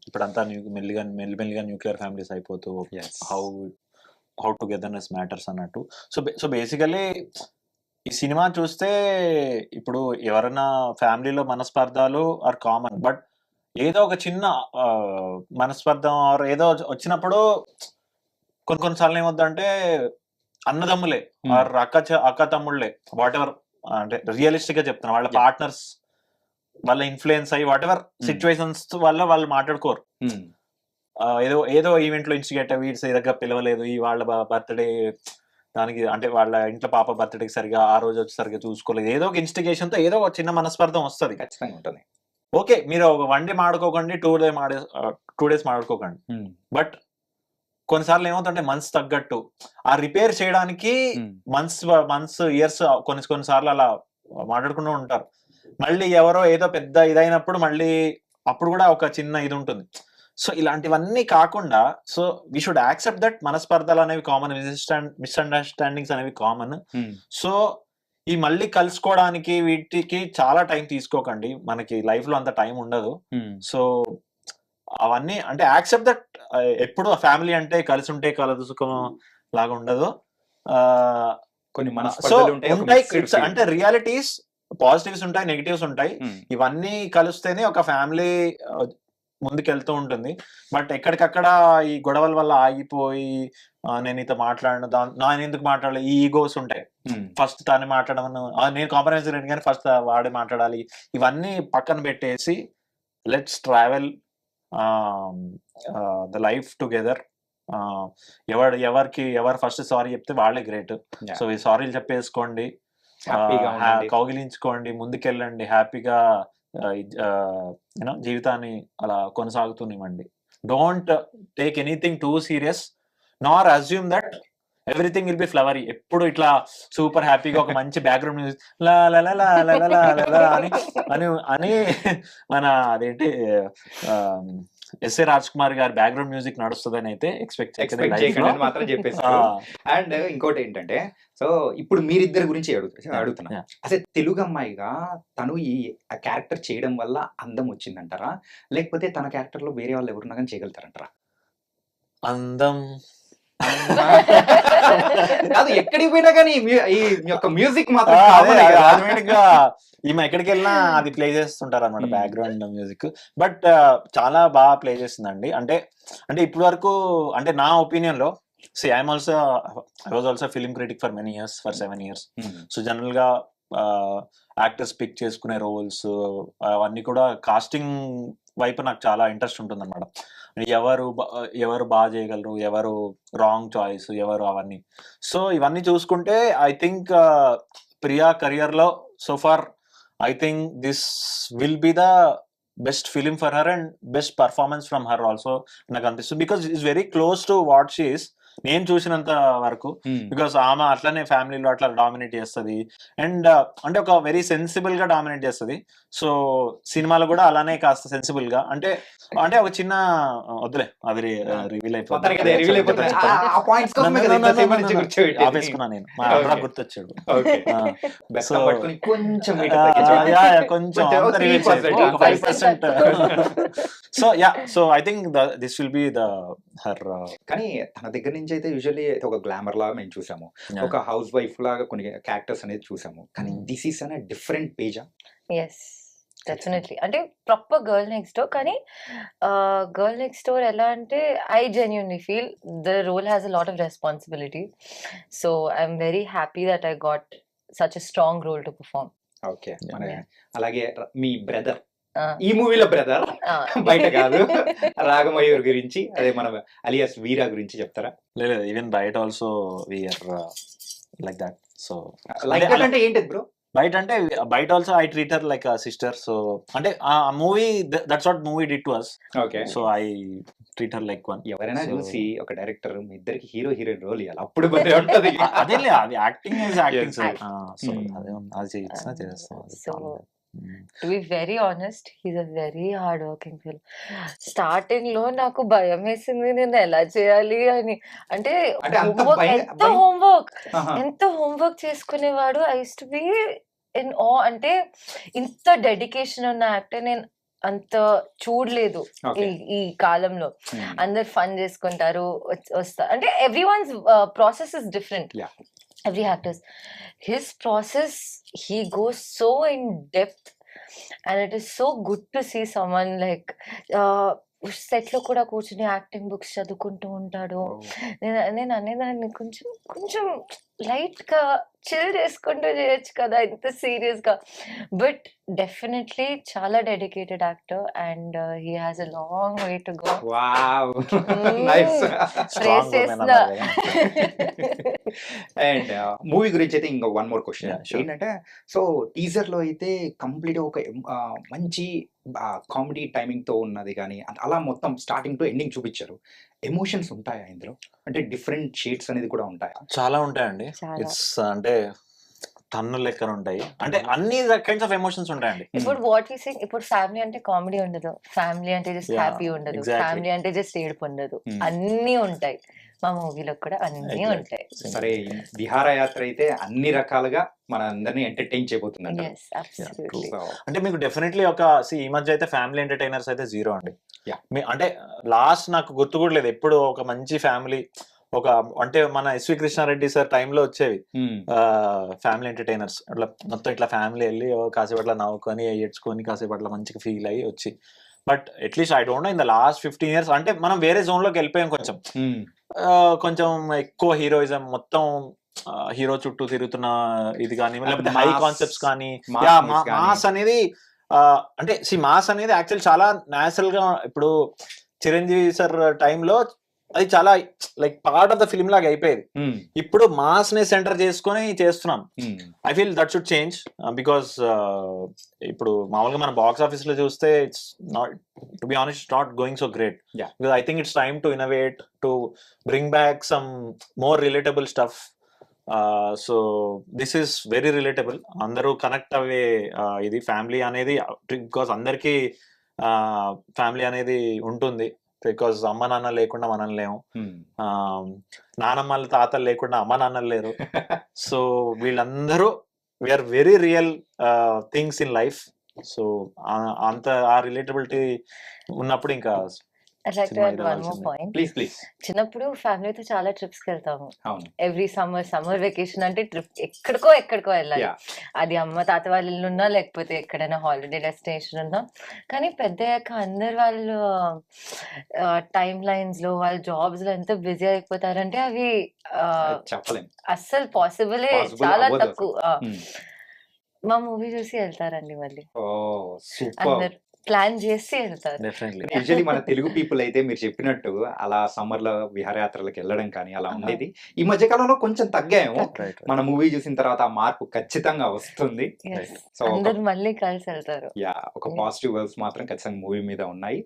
ఇప్పుడంతా మెల్లిగా న్యూక్లియర్ ఫ్యామిలీస్ అయిపోతూ హౌ టుగెదర్నెస్ మ్యాటర్స్ అన్నట్టు. సో బేసికలీ ఈ సినిమా చూస్తే ఇప్పుడు ఎవరైనా ఫ్యామిలీలో మనస్పర్ధాలు ఆర్ కామన్, బట్ ఏదో ఒక చిన్న మనస్పర్ధం ఆర్ ఏదో వచ్చినప్పుడు కొన్నిసార్లు ఏమవుతుందంటే అన్నదమ్ములే ఆర్ అక్క తమ్ముళ్ళే వాట్ ఎవర్, అంటే రియలిస్టిక్ గా చెప్తున్నా, వాళ్ళ పార్ట్నర్స్ వాళ్ళ ఇన్ఫ్లుయెన్స్ అయ్యి వాట్ ఎవర్ సిచ్యువేషన్స్ వల్ల వాళ్ళు మాట్లాడుకోరు. ఏదో ఈవెంట్ లో ఇన్స్టిగేట్ వీడ్స్ దగ్గర పిలవలేదు, ఈ వాళ్ళ బర్త్డే దానికి అంటే వాళ్ళ ఇంట్లో పాప బర్త్డేకి సరిగా ఆ రోజు వచ్చి సరిగా చూసుకోలేదు, ఏదో ఒక ఇన్స్టిగేషన్ తో ఏదో ఒక చిన్న మనస్పర్ధం వస్తుంది, ఖచ్చితంగా ఉంటుంది. ఓకే మీరు ఒక 1 day మాడుకోకండి, 2 days మాడుకోకండి, బట్ కొన్నిసార్లు ఏమవుతుంటే మంత్స్ తగ్గట్టు ఆ రిపేర్ చేయడానికి మంత్స్ ఇయర్స్ కొన్నిసార్లు అలా మాట్లాడుకుంటూ ఉంటారు. మళ్ళీ ఎవరో ఏదో పెద్ద ఇదైనప్పుడు మళ్ళీ అప్పుడు కూడా ఒక చిన్న ఇది ఉంటుంది. సో ఇలాంటివన్నీ కాకుండా so we should accept that మనస్పర్ధలు అనేవి కామన్, మిస్అండర్స్టాండింగ్స్ అనేవి కామన్. సో ఈ మళ్ళీ కలుసుకోవడానికి వీటికి చాలా టైం తీసుకోకండి, మనకి లైఫ్ లో అంత టైం ఉండదు. సో అవన్నీ అంటే యాక్సెప్ట్ దట్ ఎప్పుడు ఫ్యామిలీ అంటే కలిసి ఉంటే కలదుసుకం లాగా ఉండదు, కొన్ని ఉంటాయి. అంటే రియాలిటీస్ పాజిటివ్స్ ఉంటాయి, నెగిటివ్స్ ఉంటాయి, ఇవన్నీ కలిస్తేనే ఒక ఫ్యామిలీ ముందుకెళ్తూ ఉంటుంది. బట్ ఎక్కడికక్కడ ఈ గొడవల వల్ల ఆగిపోయి నేను నీతో మాట్లాడను, నేను ఎందుకు మాట్లాడాలి, ఈ ఈగోస్ ఉంటాయి. ఫస్ట్ తను మాట్లాడమను, నేను కాంప్రమైజ్ లేను కానీ ఫస్ట్ వాడే మాట్లాడాలి, ఇవన్నీ పక్కన పెట్టేసి let's travel the life together. ఎవరు ఫస్ట్ సారీ చెప్తే వాళ్ళే గ్రేట్. సో ఈ సారీలు చెప్పేసుకోండి, కౌగిలించుకోండి, ముందుకెళ్ళండి, హ్యాపీగా జీవితాన్ని అలా కొనసాగుతూనివ్వండి. Don't take anything too serious nor assume that everything will be flowery. ఎప్పుడు ఇట్లా సూపర్ హ్యాపీగా ఒక మంచి బ్యాక్గ్రౌండ్ మ్యూజిక్ లా లా లా లా లా లా లా లా అని అని అని మన అదేంటి ఎస్ఏ రాజ్ కుమార్ గారి బ్యాక్గ్రౌండ్ మ్యూజిక్ నడుస్తుందని అయితే ఎక్స్పెక్ట్ చేయకండి మాత్రం చెప్పేసారు. అండ్ ఇంకోటి ఏంటంటే, సో ఇప్పుడు మీరిద్దరి గురించి అడుగుతున్నా, అసలు తెలుగు అమ్మాయిగా తను ఈ క్యారెక్టర్ చేయడం వల్ల అందం వచ్చిందంటారా, లేకపోతే తన క్యారెక్టర్ లో వేరే వాళ్ళు ఎవరున్నా కానీ చేయగలుగుతారంటారా? అందం కాదు, ఎక్కడికి పోయినా కానీ ఈ యొక్క మ్యూజిక్ మాత్రం ఈమె ఎక్కడికి వెళ్ళినా అది ప్లే చేస్తుంటారు అనమాట బ్యాక్గ్రౌండ్ మ్యూజిక్. బట్ చాలా బాగా ప్లే చేస్తుందండి. అంటే ఇప్పటి వరకు అంటే నా ఒపీనియన్ లో I was also film critic for many years, for 7 years. So general గా యాక్టర్స్ పిక్ చేసుకునే రోల్స్ అవన్నీ కూడా కాస్టింగ్ వైపు నాకు చాలా ఇంట్రెస్ట్ ఉంటుంది అనమాట. ఎవరు బాగా చేయగలరు, ఎవరు రాంగ్ చాయిస్, ఎవరు అవన్నీ. సో ఇవన్నీ చూసుకుంటే ఐ థింక్ ప్రియా కెరియర్ లో so far I think this will be the best film for her and best performance from her also నాకు అనిపిస్తుంది. Because it's very close to what she is, నేను చూసినంత వరకు. బికాస్ ఆమె అట్లనే ఫ్యామిలీలో అట్లా డామినేట్ చేస్తుంది అండ్ అంటే ఒక వెరీ సెన్సిబుల్ గా డామినేట్ చేస్తుంది. సో సినిమాలో కూడా అలానే కాస్త సెన్సిబుల్ గా అంటే ఒక చిన్న వద్దులే అది రివీల్ ఆపేసుకున్నా నేను, మా అడ్రా గుర్తొచ్చాడు కొంచెం 5%. So yeah, so I think this will be the her. కానీ తన దగ్గర నుంచి అయితే యూజువల్లీ అయితే ఒక గ్లామర్ లాగా మేము చూసాము, ఒక హౌస్ వైఫ్ లాగా కొన్ని క్యారెక్టర్స్ అనేది చూసాము. కానీ దిస్ ఈస్ అన్ డిఫరెంట్ పేజా? Yes, definitely. అంటే ప్రాపర్ గర్ల్ నెక్స్ట్ డోర్. కానీ గర్ల్ నెక్స్ట్ డోర్ ఎలా అంటే I genuinely feel the role has a lot of responsibility. So I'm very happy that I got such a strong role to perform. Okay, అలాగే మీ brother, ఈ మూవీలో brother బయట కాదు, రాగమయూర్ గురించి, అదే మన అలియాస్ వీరా గురించి చెప్తారా? లేదు, ఈవెన్ బయట also we are like that. So like that అంటే ఏంటి బ్రో? బయట అంటే బయట also I treat her like a sister. So అంటే ఆ movie that's what movie did to us. Okay, so I treat her like one. ఎవరైనా చూసి ఒక డైరెక్టర్ మీ ఇద్దరికి హీరో హీరోయిన్ రోల్ ఇవ్వాలి, అప్పుడు భలే ఉంటది. అదేలే, అది acting is acting. So so అదే అది చేస్తాం. So to be very honest, he's a very hard working fill. Starting లో నాకు భయం వేసింది నేను ఎలా చేయాలి అని. అంటే ఎంత హోంవర్క్ చేసుకునేవాడు. I use to be in ఆ, అంటే ఇంత డెడికేషన్ ఉన్న యాక్టర్ నేను అంత చూడలేదు ఈ కాలంలో. అందరు ఫన్ చేసుకుంటారు, వస్తారు. అంటే every once process is different, every actors. His process, he goes so in depth and it is so good to see someone like set లో కూడా కూర్చుని యాక్టింగ్ బుక్స్ చదువుకుంటూ ఉంటాడు. నేను అనేదాన్ని కొంచెం లైట్ గా చిల్ చేసుకుంటూ చేయొచ్చు కదా ఇంత సీరియస్ గా. బట్ డెఫినెట్లీ చాలా dedicated actor and he has a long way to go. And movie గురించి అయితే ఇంకా వన్ మోర్ క్వశ్చన్ ఏంటంటే, సో టీజర్ లో అయితే కంప్లీట్ ఒక మంచి కామెడీ టైమింగ్ తో ఉన్నది, కానీ అలా మొత్తం స్టార్టింగ్ టు ఎండింగ్ చూపించారు. ఎమోషన్స్ ఉంటాయా ఇందులో? అంటే డిఫరెంట్ షేడ్స్ అనేది కూడా ఉంటాయా? చాలా ఉంటాయండి. ఇట్స్ అంటే టన్ను లెక్కన ఉంటాయి, అంటే అన్ని కైండ్స్ ఆఫ్ ఎమోషన్స్ ఉంటాయండి. ఇప్పుడు వాట్ యు సేయింగ్, ఇప్పుడు ఫ్యామిలీ అంటే కామెడీ ఉండదు, ఫ్యామిలీ అంటే జస్ట్ హ్యాపీ ఉండదు, ఫ్యామిలీ అంటే జస్ట్ ఏడుపు ఉండదు, అన్ని ఉంటాయి. మా మూవీలో కూడా అన్ని ఉంటాయి. సరే, విహారయాత్ర అయితే అన్ని రకాలుగా మన అందరినీ ఎంటర్టైన్ చేయబోతుంది. అంటే మీకు డెఫినెట్లీ ఒక ఈ మధ్య అయితే ఫ్యామిలీ ఎంటర్టైనర్స్ అయితే జీరో అండి. అంటే లాస్ట్ నాకు గుర్తు కూడా లేదు ఎప్పుడు ఒక మంచి ఫ్యామిలీ ఒక అంటే మన ఎస్వి కృష్ణారెడ్డి సార్ టైంలో వచ్చేవి ఫ్యామిలీ ఎంటర్టైనర్స్ అట్లా మొత్తం ఇట్లా ఫ్యామిలీ వెళ్ళి కాసేపు అట్లా నవ్వుకొని ఏడ్చుకొని కాసేపు అట్లా మంచిగా ఫీల్ అయ్యి వచ్చి. But at least I don't know in the last 15 years అంటే మనం వేరే జోన్ లోకి వెళ్ళిపోయాం కొంచెం. కొంచెం ఎక్కువ హీరోయిజం మొత్తం హీరో చుట్టూ తిరుగుతున్న ఇది కానీ లేకపోతే హై కాన్సెప్ట్స్ కానీ మాస్ అనేది అంటే మాస్ అనేది యాక్చువల్ చాలా న్యాచురల్ గా ఇప్పుడు చిరంజీవి సార్ టైంలో అది చాలా like part of the film లాగా అయిపోయేది. ఇప్పుడు మాస్ ని సెంటర్ చేసుకొని చేస్తున్నాం. I feel that should change because ఇప్పుడు మామూలుగా మన బాక్స్ ఆఫీస్ లో చూస్తే it's not to be honest not going so great. Because I think it's time to innovate to bring back some more relatable stuff. So this is very relatable. అందరూ connect అయ్యే ఇది family అనేది because అందరికీ family అనేది ఉంటుంది. Because అమ్మ నాన్న లేకుండా మనం లేము, నానమ్మలు తాతలు లేకుండా అమ్మ నాన్నలు లేరు. సో వీళ్ళందరూ we are very real things in life. So అంత ఆ రిలేటబిలిటీ ఉన్నప్పుడు ఇంకా I'd like to add one more point. Please. చిన్నప్పుడు ఫ్యామిలీతో చాలా ట్రిప్స్ కి వెళ్తాము. అవును. ఎవ్రీ సమ్మర్ వెకేషన్ అంటే ట్రిప్ ఎక్కడికో వెళ్ళాలి. అది అమ్మ తాత వాళ్ళ ఇల్లు ఉన్నా లేకపోతే ఎక్కడైనా హాలిడే డెస్టినేషన్ ఉన్నా. కానీ పెద్దయ్యాక అందరు వాళ్ళు టైమ్ లైన్స్ లో వాళ్ళ జాబ్స్ లో ఎంత బిజీ అయిపోతారంటే అవి చెప్పలేం, అస్సలు పాసిబుల్ చాలా తక్కువ. మా మూవీ చూసి వెళ్తారండి మళ్ళీ అందరు ప్లాన్ చేసి వెళ్తారు. యూజువల్లీ మన తెలుగు పీపుల్ అయితే మీరు చెప్పినట్టు అలా సమ్మర్ లో విహారయాత్రలకు వెళ్ళడం కానీ అలా ఉండేది. ఈ మధ్య కాలంలో కొంచెం తగ్గాము. మన మూవీ చూసిన తర్వాత ఆ మార్పు ఖచ్చితంగా వస్తుంది. సో మళ్ళీ కలిసి వెళ్తారు. ఒక పాజిటివ్ వర్బ్స్ మాత్రం ఖచ్చితంగా మూవీ మీద ఉన్నాయి.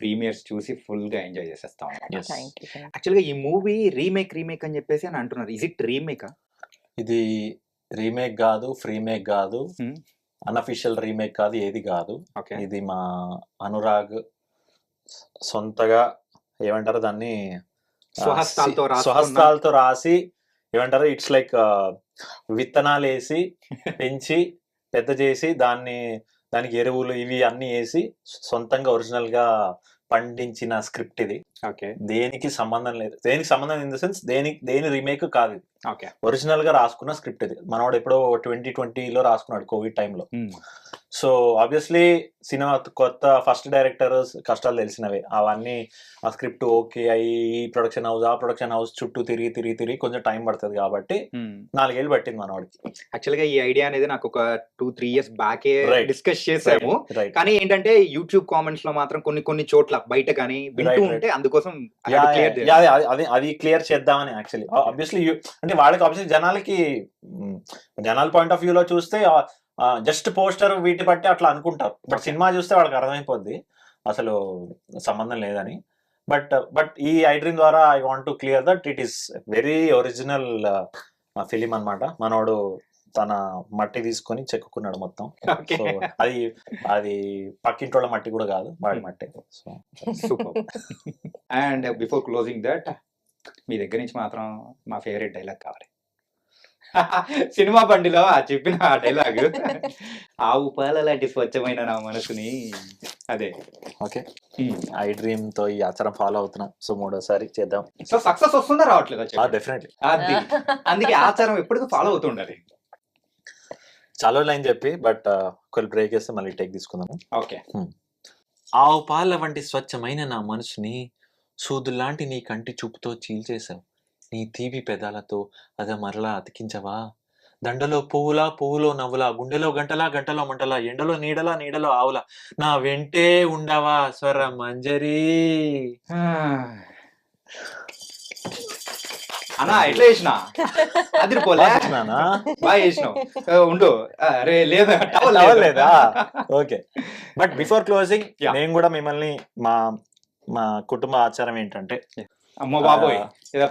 ప్రీమియర్స్ చూసి ఫుల్ గా ఎంజాయ్ చేసేస్తాం. యాక్చువల్గా ఈ మూవీ రీమేక్ అని చెప్పేసి అని అంటున్నారు. Is it remake? ఇది రీమేక్ కాదు, ఫ్రీమేక్ కాదు, అన్అఫీషియల్ రీమేక్ కాదు, ఏది కాదు. ఇది మా అనురాగ్ సొంతగా ఏమంటారు దాన్ని స్వహస్తాలతో రాసి ఏమంటారు ఇట్స్ లైక్ విత్తనాలు వేసి పెంచి పెద్ద చేసి దానికి ఎరువులు ఇవి అన్ని వేసి సొంతంగా ఒరిజినల్ గా పండించిన స్క్రిప్ట్ ఇది. దేనికి సంబంధం లేదు. దేనికి సంబంధం ఇన్ ద సెన్స్ దేని రీమేక్ కాదు. ఒరిజినల్ గా రాసుకున్న స్క్రిప్ట్ ఇది. మనవాడు ఎప్పుడో 2020లో రాసుకున్నాడు కోవిడ్ టైంలో. సో ఆబ్వియస్లీ సినిమా కొత్త ఫస్ట్ డైరెక్టర్ కష్టాలు తెలిసినవే. అవన్నీ ఆ స్క్రిప్ట్ ఓకే అయ్యి ఈ ప్రొడక్షన్ హౌస్ ఆ ప్రొడక్షన్ హౌస్ చుట్టూ తిరిగి కొంచెం టైం పడుతుంది కాబట్టి 4 ఏళ్ళు పట్టింది మనవాడికి. యాక్చువల్ గా ఈ ఐడియా అనేది నాకు ఒక 2-3 years బ్యాకే డిస్కస్ చేసాము. కానీ ఏంటంటే యూట్యూబ్ కామెంట్స్ లో మాత్రం కొన్ని చోట్ల బయట కానీ వింటూ ఉంటే అందుకోసం అది క్లియర్ చేద్దామని. యాక్చువల్లీ ఆబ్వియస్లీ అంటే వాళ్ళకి ఆబ్వియస్లీ జనాల పాయింట్ ఆఫ్ వ్యూలో చూస్తే జస్ట్ పోస్టర్ వీటి బట్టి అట్లా అనుకుంటారు. బట్ సినిమా చూస్తే వాళ్ళకి అర్థమైపోద్ది అసలు సంబంధం లేదని. బట్ ఈ ఐ డ్రీమ్ ద్వారా I want to clear that it is very original film అన్నమాట. మనోడు తన మట్టి తీసుకొని చెక్కున్నాడు మొత్తం. సో అది పక్కింటోళ్ళ మట్టి కూడా కాదు, వాడి మట్టి. So super. And before closing that మీ దగ్గర నుంచి మాత్రం మా ఫేవరెట్ డైలాగ్ కావాలి. సినిమా బండిలో చెప్పిన ఆ డైలాగ్, ఆవు పాల లాంటి స్వచ్ఛమైన నా మనసుని. అదే ఓకే. ఐ డ్రీమ్ తో ఈ ఆచారం ఫాలో అవుతున్నాం. సో 3వసారి చేద్దాం. సో సక్సెస్ వస్తుందా రావట్లేదా? డెఫినెట్లీ. అది అందుకే ఆచారం ఎప్పటికీ ఫాలో అవుతుండాలి. చాలా లైన్ చెప్పి బట్ ఒకళ్ళు బ్రేక్ చేస్తే మళ్ళీ టేక్ తీసుకుందాము. ఓకే. ఆవు పాల వంటి స్వచ్ఛమైన నా మనసుని సూదులాంటి నీ కంటి చూపుతో చీల్చేశావు. నీ తీపి పెదాలతో అద మరలా అతికించవా? దండలో పువ్వులో నవ్వులా, గుండెలో గంటలో మంటలా, ఎండలో నీడలో ఆవులా, నా వెంటే ఉండవా స్వర మంజరి. అన్నా ఎట్లా చేసినా అదిరిపోలే బాగా చేసినావు. ఉండు అరే లేదా. ఓకే. బట్ బిఫోర్ క్లోజింగ్ నేను కూడా మిమ్మల్ని మా కుటుంబ ఆచారం ఏంటంటే, అమ్మ బాబోయ్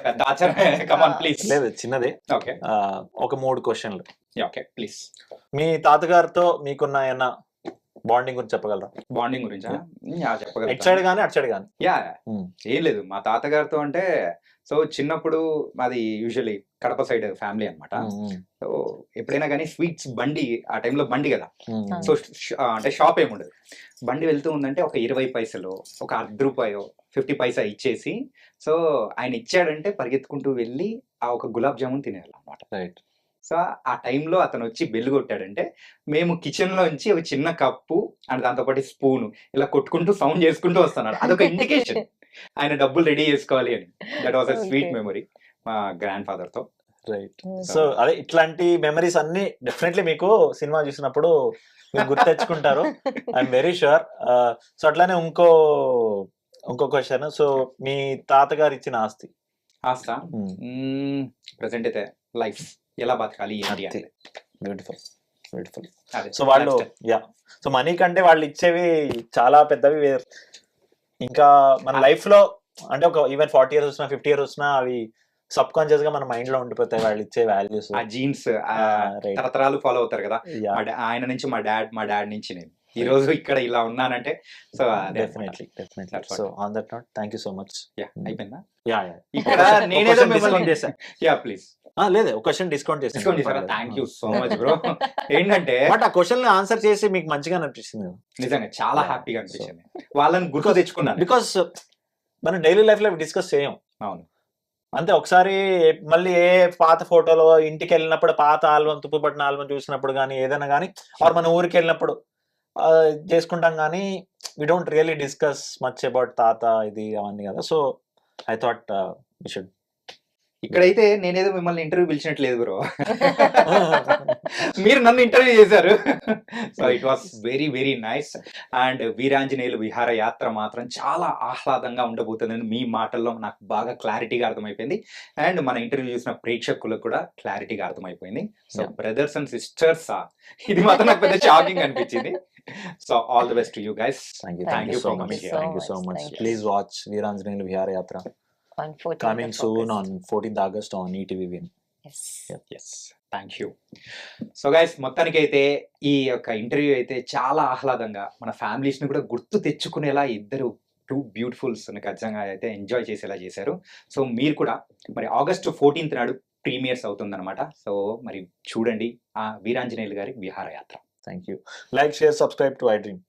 పెద్ద ఆచారమే, కమాన్ ప్లీజ్. లేదు చిన్నదే. ఓకే. ఒక 3 క్వశ్చన్లు. Okay please. మీ తాతగారితో మీకున్న ఏమన్నా బాండింగ్ గురించి చెప్పగలరా? బాండింగ్ గురించా? ఇటు చెప్పగలుగుతాను. సైడ్ కానీ అటు సైడ్ కానీ. యా ఏం లేదు, మా తాతగారితో అంటే సో చిన్నప్పుడు మాది యూజువల్లీ కడప సైడ్ ఫ్యామిలీ అన్నమాట. సో ఎప్పుడైనా కానీ స్వీట్స్ బండి, ఆ టైంలో బండి కదా, సో అంటే షాప్ ఏమి ఉండదు, బండి వెళ్తూ ఉందంటే ఒక 20 పైసలు, ఒక ₹1 50 పైసా ఇచ్చేసి, సో ఆయన ఇచ్చాడంటే పరిగెత్తుకుంటూ వెళ్ళి ఆ ఒక గులాబ్ జామున్ తినేయాలి అనమాట. రైట్. సో ఆ టైంలో అతను వచ్చి బెల్లు కొట్టాడంటే మేము కిచెన్ లోంచి ఒక చిన్న కప్పు అండ్ దాంతోపాటు స్పూన్ ఇలా కొట్టుకుంటూ సౌండ్ చేసుకుంటూ వస్తున్నాడు. అదొక ఇండికేషన్ ఆయన డబ్బులు రెడీ చేసుకోవాలి అని. That was a sweet Okay. Memory మా గ్రాండ్ ఫాదర్ తో. రైట్. సో అదే ఇట్లాంటి మెమరీస్ అన్ని డెఫినెట్లీ మీకు సినిమా చూసినప్పుడు మీరు గుర్తు తెచ్చుకుంటారు. I'm very sure. సో అట్లానే ఇంకో క్వశ్చన్. సో మీ తాతగారు ఇచ్చిన ఆస్తి? ఆస్తా ప్రెసెంట్ అయితే లైఫ్ ఎలా బతకాలి ఏంటి అంటే. Beautiful beautiful. అదే. సో వాళ్ళు సో మనీ కంటే వాళ్ళు ఇచ్చేవి చాలా పెద్దవి వేరు. ఇంకా మన లైఫ్ లో అంటే ఒక ఈవెన్ 40 years వచ్చినా 50 years వచ్చినా అవి సబ్ కాన్షియస్ గా మన మైండ్ లో ఉండిపోతాయి వాళ్ళు ఇచ్చే వాల్యూస్. ఆ జీన్స్ right. తరతరాలు ఫాలో అవుతారు కదా. ఆయన నుంచి మా డాడ్ నుంచి నేను ఈ రోజు ఇక్కడ ఇలా ఉన్నానంటే so definitely definitely. So on that note thank you so much. అయిపోయిందా యా ఇక్కడ నేనేదో మిమ్మల్ని చేశా. యా ప్లీజ్ లేదు ఒక క్వశ్చన్ డిస్కౌంట్ డిస్కౌంట్ చేశారా? Thank you so much bro. ఏంటంటే బట్ ఆ క్వశ్చన్ ఆన్సర్ చేసి మీకు మంచిగా అనిపిస్తుంది కదా. నిజంగా చాలా హ్యాపీగా అనిపించింది, వాళ్ళని గుర్తు తెచ్చుకున్నాను. బికాస్ మనం డైలీ లైఫ్ లో డిస్కస్ చేయం. అవును. అంతే ఒకసారి మళ్ళీ ఏ పాత ఫోటోలో ఇంటికి వెళ్ళినప్పుడు పాత ఆల్బమ్, తుప్పుపట్టిన ఆల్బమ్ చూసినప్పుడు కానీ ఏదైనా కానీ ఆర్ మన ఊరికి వెళ్ళినప్పుడు చేసుకుంటాం కానీ we don't really discuss much about తాత ఇది అవన్నీ కదా. So I thought we should. ఇక్కడైతే నేనేదో మిమ్మల్ని ఇంటర్వ్యూ పిలిచినట్లేదు బ్రో, మీరు నన్ను ఇంటర్వ్యూ చేశారు. So it was very very nice. And Veeranjaneyulu విహార యాత్ర మాత్రం చాలా ఆహ్లాదంగా ఉండబోతుందని మీ మాటల్లో నాకు బాగా క్లారిటీగా అర్థమైపోయింది. అండ్ మన ఇంటర్వ్యూ చూసిన ప్రేక్షకులకు కూడా క్లారిటీగా అర్థమైపోయింది. సో బ్రదర్స్ అండ్ సిస్టర్స్, ఇది మాత్రం నాకు పెద్ద షాకింగ్ అనిపించింది. So all the best to you guys. Thank you so much. Thank you so much. Please watch Veeranjaneyulu విహార యాత్ర On 14th coming of soon August. on 14th August on ETV Win. Yes. Yes thank you. So guys మొత్తానికి అయితే ఈ యొక్క interview అయితే చాలా ఆహ్లాదంగా మన ఫ్యామిలీస్ని కూడా గుర్తు తెచ్చుకునేలా ఇద్దరు టూ బ్యూటిఫుల్స్ ఖచ్చితంగా అయితే ఎంజాయ్ చేసేలా చేశారు. సో మీరు కూడా మరి August 14th నాడు ప్రీమియర్స్ అవుతుందన్నమాట. సో మరి చూడండి ఆ వీరాంజనేయులు గారి విహార యాత్ర. Thank you. Like, share, subscribe to iDream.